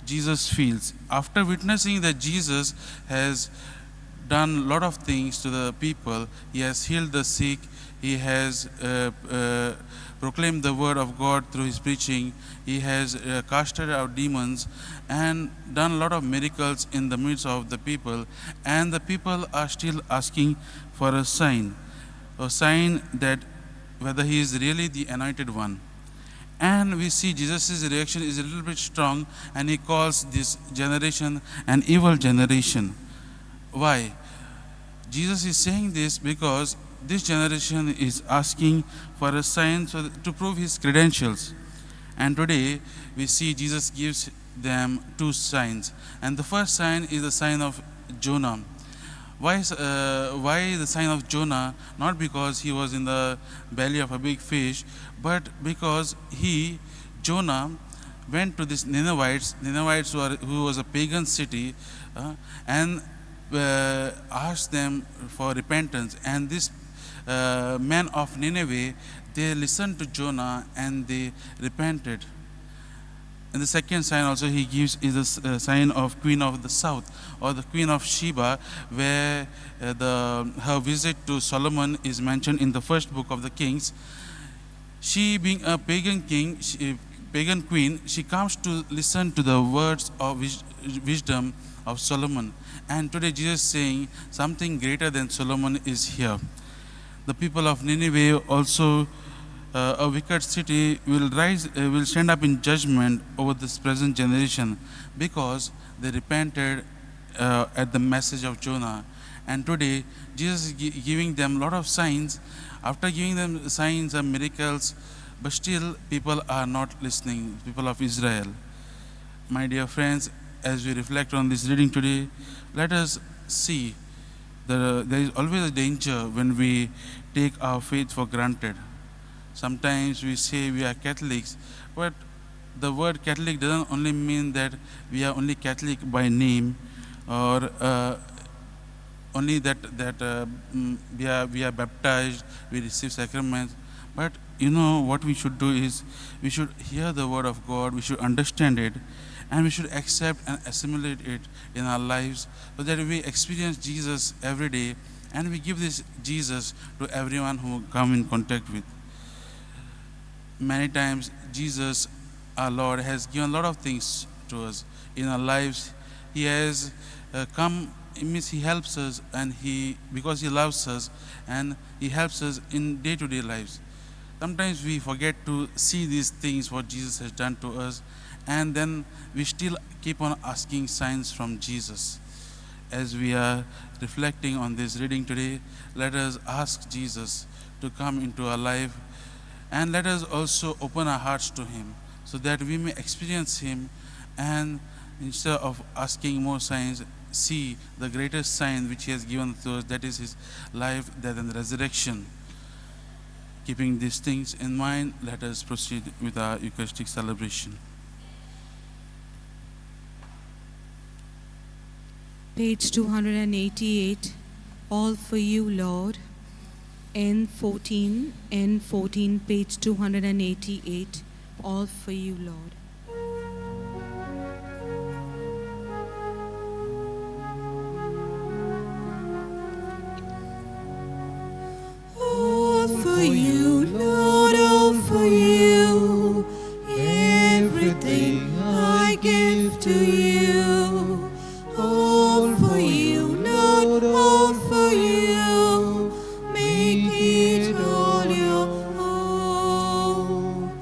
Jesus feels. After witnessing that Jesus has done a lot of things to the people, he has healed the sick, he has proclaimed the word of God through his preaching, he has casted out demons and done a lot of miracles in the midst of the people, and the people are still asking for a sign that whether he is really the anointed one. And we see Jesus' reaction is a little bit strong, and he calls this generation an evil generation. Why? Jesus is saying this because this generation is asking for a sign to prove his credentials. And today we see Jesus gives them two signs. And the first sign is the sign of Jonah. Why the sign of Jonah? Not because he was in the belly of a big fish, but because Jonah, went to these Ninevites who was a pagan city, and asked them for repentance. And this men of Nineveh, they listened to Jonah and they repented. And the second sign also he gives is the sign of Queen of the South, or the Queen of Sheba, where her visit to Solomon is mentioned in the first book of the Kings. She, being a pagan queen, she comes to listen to the words of wisdom of Solomon. And today Jesus is saying something greater than Solomon is here. The people of Nineveh also, a wicked city, will stand up in judgment over this present generation because they repented at the message of Jonah. And today Jesus is giving them a lot of signs. After giving them signs and miracles, but still people are not listening, people of Israel. My dear friends, as we reflect on this reading today, let us see there is always a danger when we take our faith for granted. Sometimes we say we are Catholics, but the word Catholic doesn't only mean that we are only Catholic by name, or only that we are baptized, we receive sacraments. But what we should do is we should hear the word of God, we should understand it, and we should accept and assimilate it in our lives, so that we experience Jesus every day, and we give this Jesus to everyone who come in contact with. Many times Jesus, our Lord, has given a lot of things to us in our lives. He has come, it means he helps us, and because he loves us, and he helps us in day-to-day lives. Sometimes we forget to see these things, what Jesus has done to us, and then we still keep on asking signs from Jesus. As we are reflecting on this reading today, let us ask Jesus to come into our life, and let us also open our hearts to him, so that we may experience him, and instead of asking more signs, see the greatest sign which he has given to us, that is his life, death, and resurrection. Keeping these things in mind, let us proceed with our Eucharistic celebration.
Page 288, All for You, Lord. N14, page 288, All for You, Lord. All for You, Lord, all for You. Everything I give to You. All for You, Lord, all for You. Make it all Your own.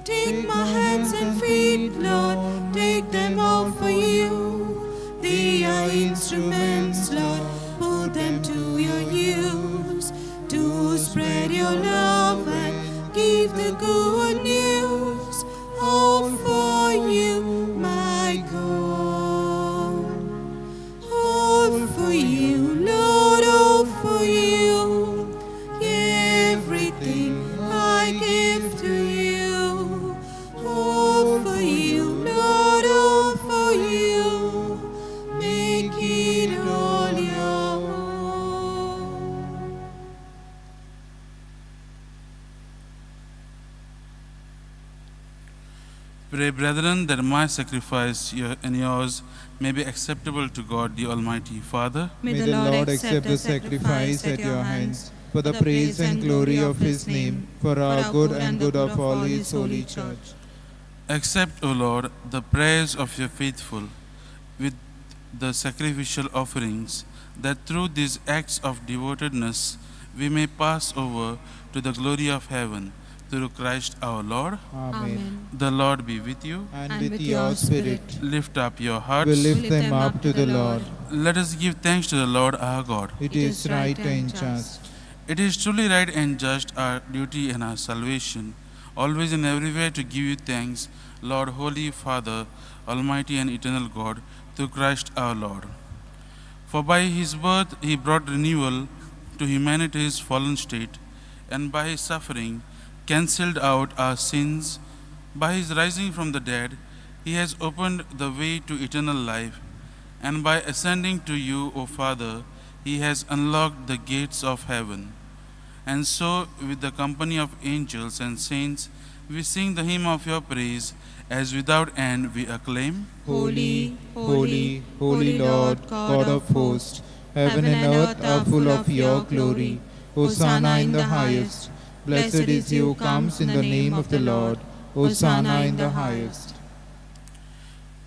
Take my hands and feet, Lord, take them all for You. They are instruments, Lord, put them to Your use. To spread Your love and give the good news. All for You, my God. All for You, Lord, all for You. Everything I give to You. All for You, Lord, all for You. Make it all Your own.
Pray, brethren, that my sacrifice and yours may be acceptable to God, the Almighty Father.
May the Lord accept the sacrifice at your hands for the praise and glory of his name, for our good and good of all his holy church.
Accept, O Lord, the prayers of your faithful with the sacrificial offerings, that through these acts of devotedness we may pass over to the glory of heaven, through Christ our Lord.
Amen.
The Lord be with you.
And with your spirit,
Lift up your hearts.
we lift them up to the Lord.
Let us give thanks to the Lord our God.
It is right and just.
It is truly right and just, our duty and our salvation, always and everywhere to give you thanks, Lord, Holy Father, Almighty and eternal God, through Christ our Lord. For by his birth he brought renewal to humanity's fallen state, and by his suffering cancelled out our sins. By his rising from the dead, he has opened the way to eternal life, and by ascending to you, O Father, he has unlocked the gates of heaven. And so, with the company of angels and saints, we sing the hymn of your praise, as without end we acclaim.
Holy, holy, holy Lord, God of hosts, heaven and earth are full of your glory. Hosanna in the highest. Blessed is he who comes in the name of the Lord. Hosanna in the highest.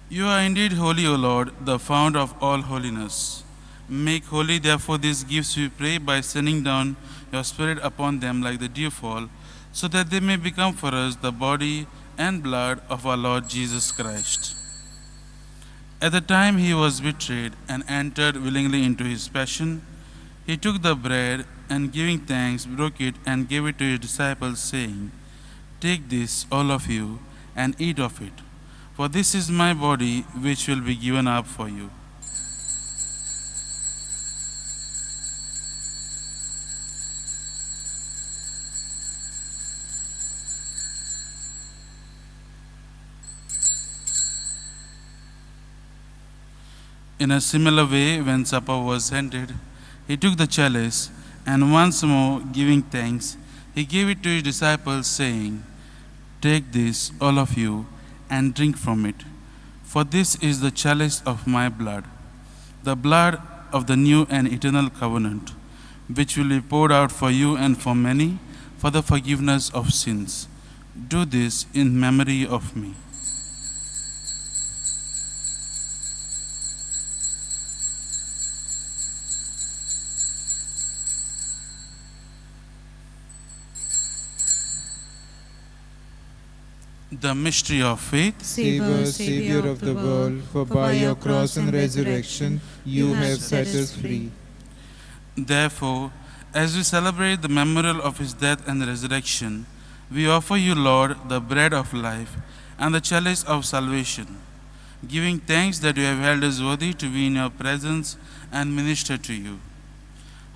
You are indeed holy, O Lord, the fount of all holiness. Make holy, therefore, these gifts, we pray, by sending down your Spirit upon them like the dewfall, so that they may become for us the body and blood of our Lord Jesus Christ. At the time he was betrayed and entered willingly into his passion, he took the bread and, giving thanks, broke it and gave it to his disciples, saying, "Take this, all of you, and eat of it, for this is my body, which will be given up for you." In a similar way, when supper was ended, he took the chalice, and once more giving thanks, he gave it to his disciples, saying, "Take this, all of you, and drink from it, for this is the chalice of my blood, the blood of the new and eternal covenant, which will be poured out for you and for many for the forgiveness of sins. Do this in memory of me." The mystery of faith.
Save us, Savior of the world, for by your cross and resurrection you have set us free.
Therefore, as we celebrate the memorial of his death and resurrection, we offer you, Lord, the bread of life and the chalice of salvation, giving thanks that you have held us worthy to be in your presence and minister to you.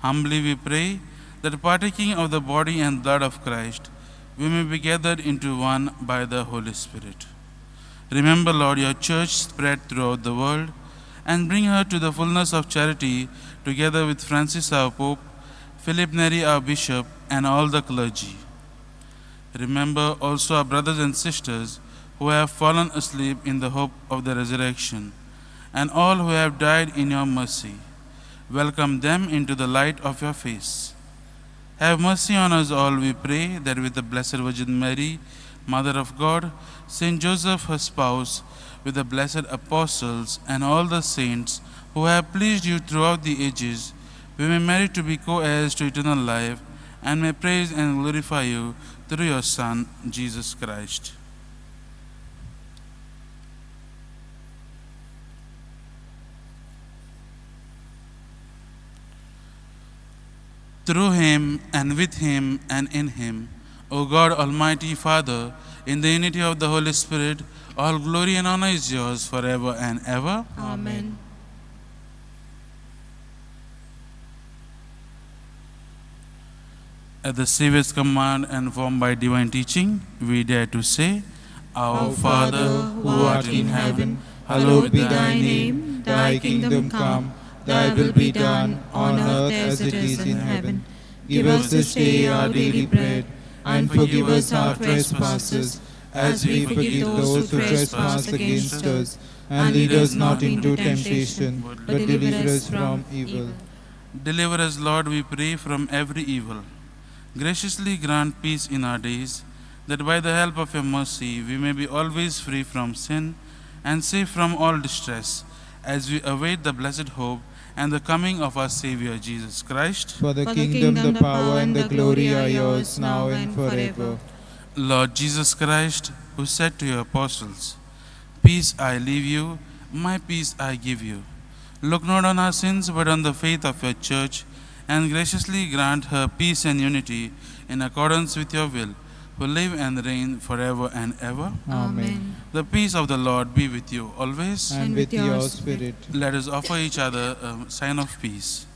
Humbly we pray that, partaking of the body and blood of Christ, we may be gathered into one by the Holy Spirit. Remember, Lord, your church spread throughout the world, and bring her to the fullness of charity, together with Francis our Pope, Philip Neri our Bishop, and all the clergy. Remember also our brothers and sisters who have fallen asleep in the hope of the resurrection, and all who have died in your mercy. Welcome them into the light of your face. Have mercy on us all, we pray, that with the Blessed Virgin Mary, Mother of God, Saint Joseph, her spouse, with the blessed apostles and all the saints who have pleased you throughout the ages, we may merit to be co-heirs to eternal life, and may praise and glorify you through your Son, Jesus Christ. Through him, and with him, and in him, O God, Almighty Father, in the unity of the Holy Spirit, all glory and honor is yours forever and ever.
Amen.
At the Savior's command and formed by divine teaching, we dare to say, Our Father, who art in heaven, hallowed be thy name.
Thy kingdom come, thy will be done, on earth as it is in heaven. Give us this day our daily bread, and forgive us our trespasses, as we forgive those who trespass against us. And lead us not into temptation, but deliver us from evil.
Deliver us, Lord, we pray, from every evil. Graciously grant peace in our days, that by the help of your mercy we may be always free from sin and safe from all distress, as we await the blessed hope and the coming of our Savior Jesus Christ.
For the kingdom, the power, and the glory are yours, now and forever.
Lord Jesus Christ, who said to your apostles, "Peace I leave you, my peace I give you," look not on our sins, but on the faith of your church, and graciously grant her peace and unity in accordance with your will, who live and reign forever and ever.
Amen.
The peace of the Lord be with you always.
And with your spirit.
Let us offer each other a sign of peace.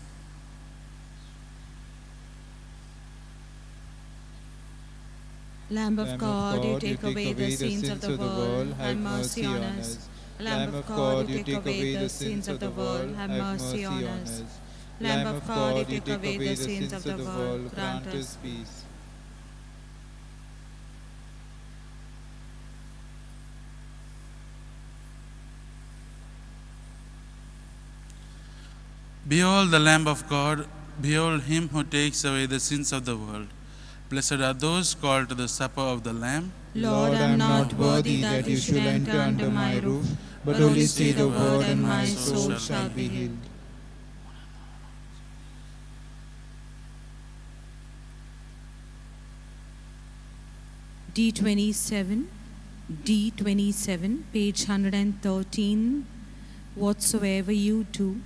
Lamb of God, you take away the sins of the world, have mercy on us. Lamb of God, you take away the sins of the world, have mercy on us. Lamb of God, you take away the sins of the world, grant us peace.
Behold the Lamb of God, behold him who takes away the sins of the world. Blessed are those called to the supper of the Lamb.
Lord, I am not worthy that you should enter under my roof, but only say the word and my soul shall be healed. D27, page 113, whatsoever you do.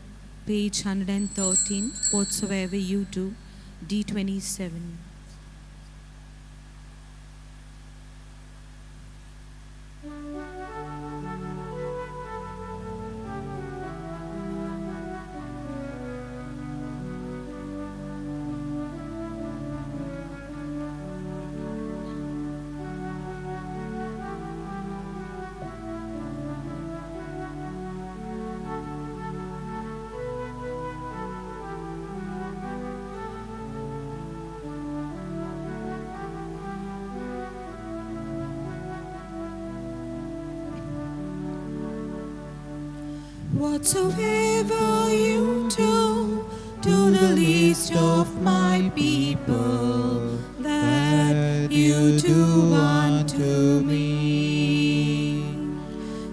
Page 113, whatsoever you do. D27. Whatsoever you do, to the least of my people, that you do unto me.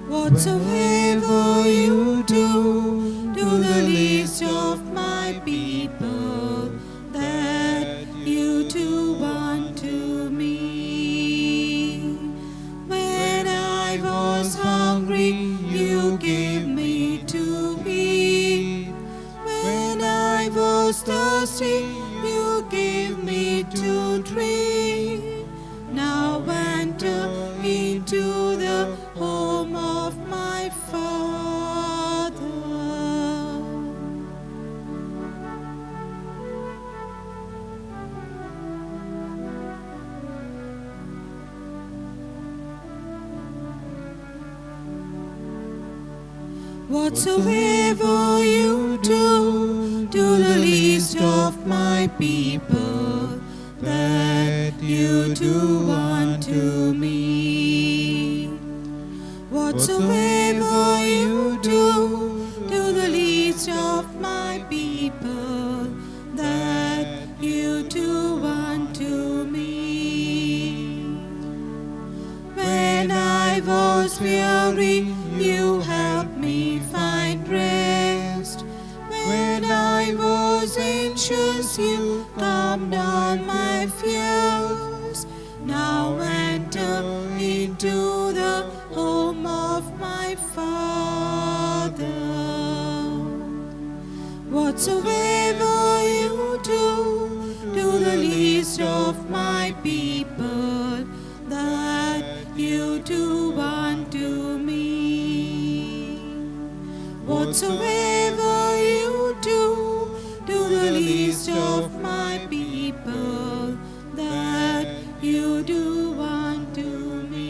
Whatsoever you do, to the least of my people, that you do unto me. When I was hungry, you gave me to eat. When I was thirsty, you gave me to drink. Now enter into the home of my Father. Whatsoever you do, to the least of my people, that you do unto me. Whatsoever you do, to the least of my people, that you do unto me. When I was weary, you helped me find rest. When I was anxious, you calmed down my fears. Now enter into the home of my Father. Whatsoever you do, to the least of my people, that you do unto me. Whatsoever you do, to the least of my people, that you do unto me.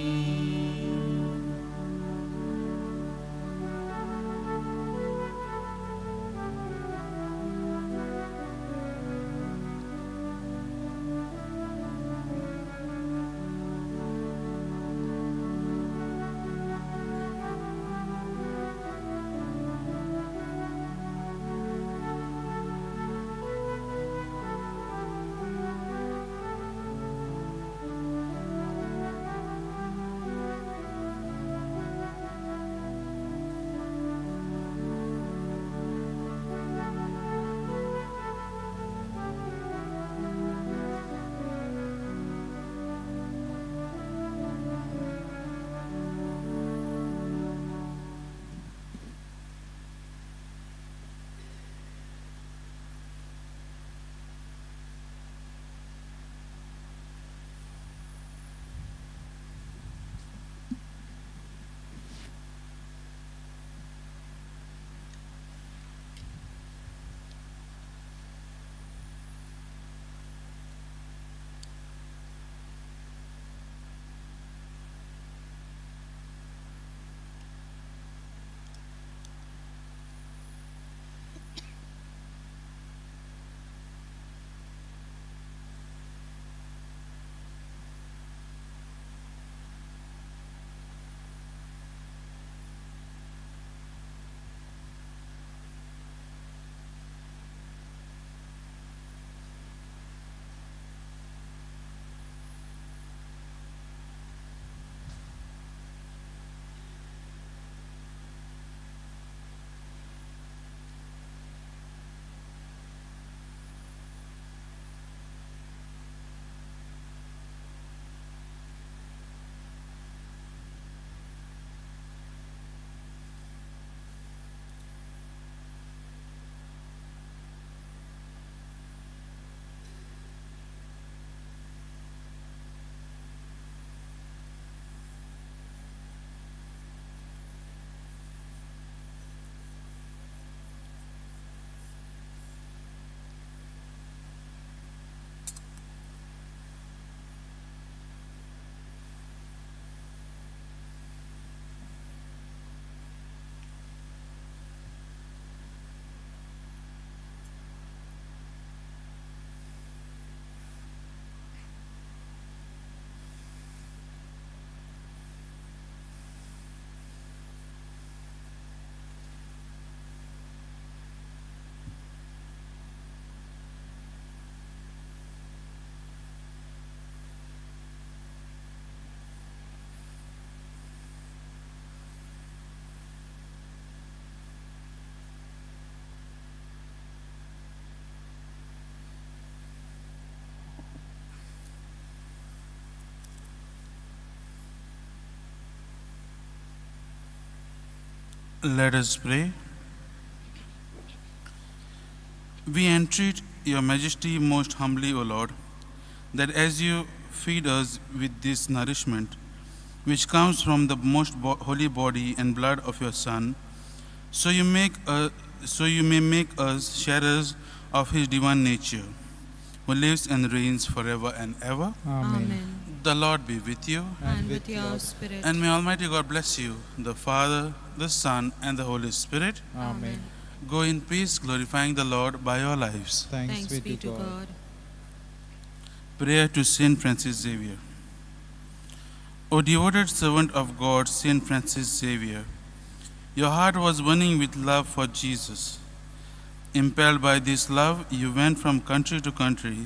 Let us pray. We entreat your majesty most humbly, O Lord, that as you feed us with this nourishment, which comes from the most holy body and blood of your Son, so you may make us sharers of his divine nature, who lives and reigns forever and ever.
Amen.
The Lord be with you,
And with your spirit.
and may Almighty God bless you, the Father, the Son, and the Holy Spirit.
Amen.
Go in peace, glorifying the Lord by your lives.
Thanks be to God.
Prayer to Saint Francis Xavier. O devoted servant of God, Saint Francis Xavier, your heart was burning with love for Jesus. Impelled by this love, you went from country to country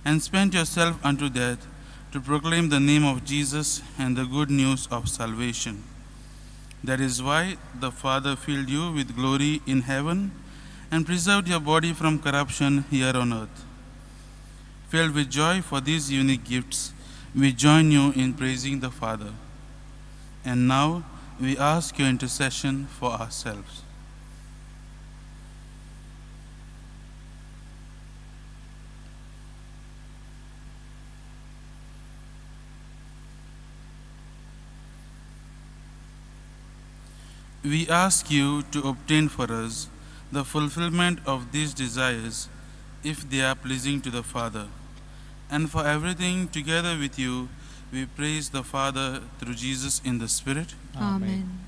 and spent yourself unto death to proclaim the name of Jesus and the good news of salvation. That is why the Father filled you with glory in heaven and preserved your body from corruption here on earth. Filled with joy for these unique gifts, we join you in praising the Father. And now we ask your intercession for ourselves. We ask you to obtain for us the fulfillment of these desires, if they are pleasing to the Father. And for everything, together with you, we praise the Father through Jesus in the Spirit.
Amen.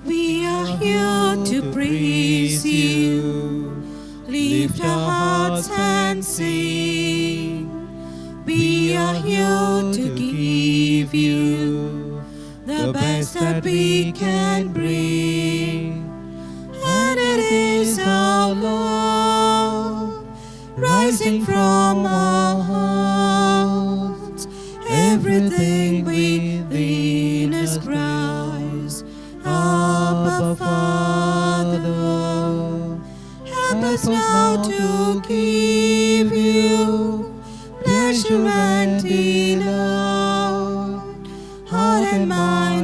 We are here to praise you. Lift our hearts and sing. We are here to give you the best that we can bring. And it is our love rising from our hearts. Everything within us cries, Abba, Father. Help us now to give you pleasure and delight, heart and mind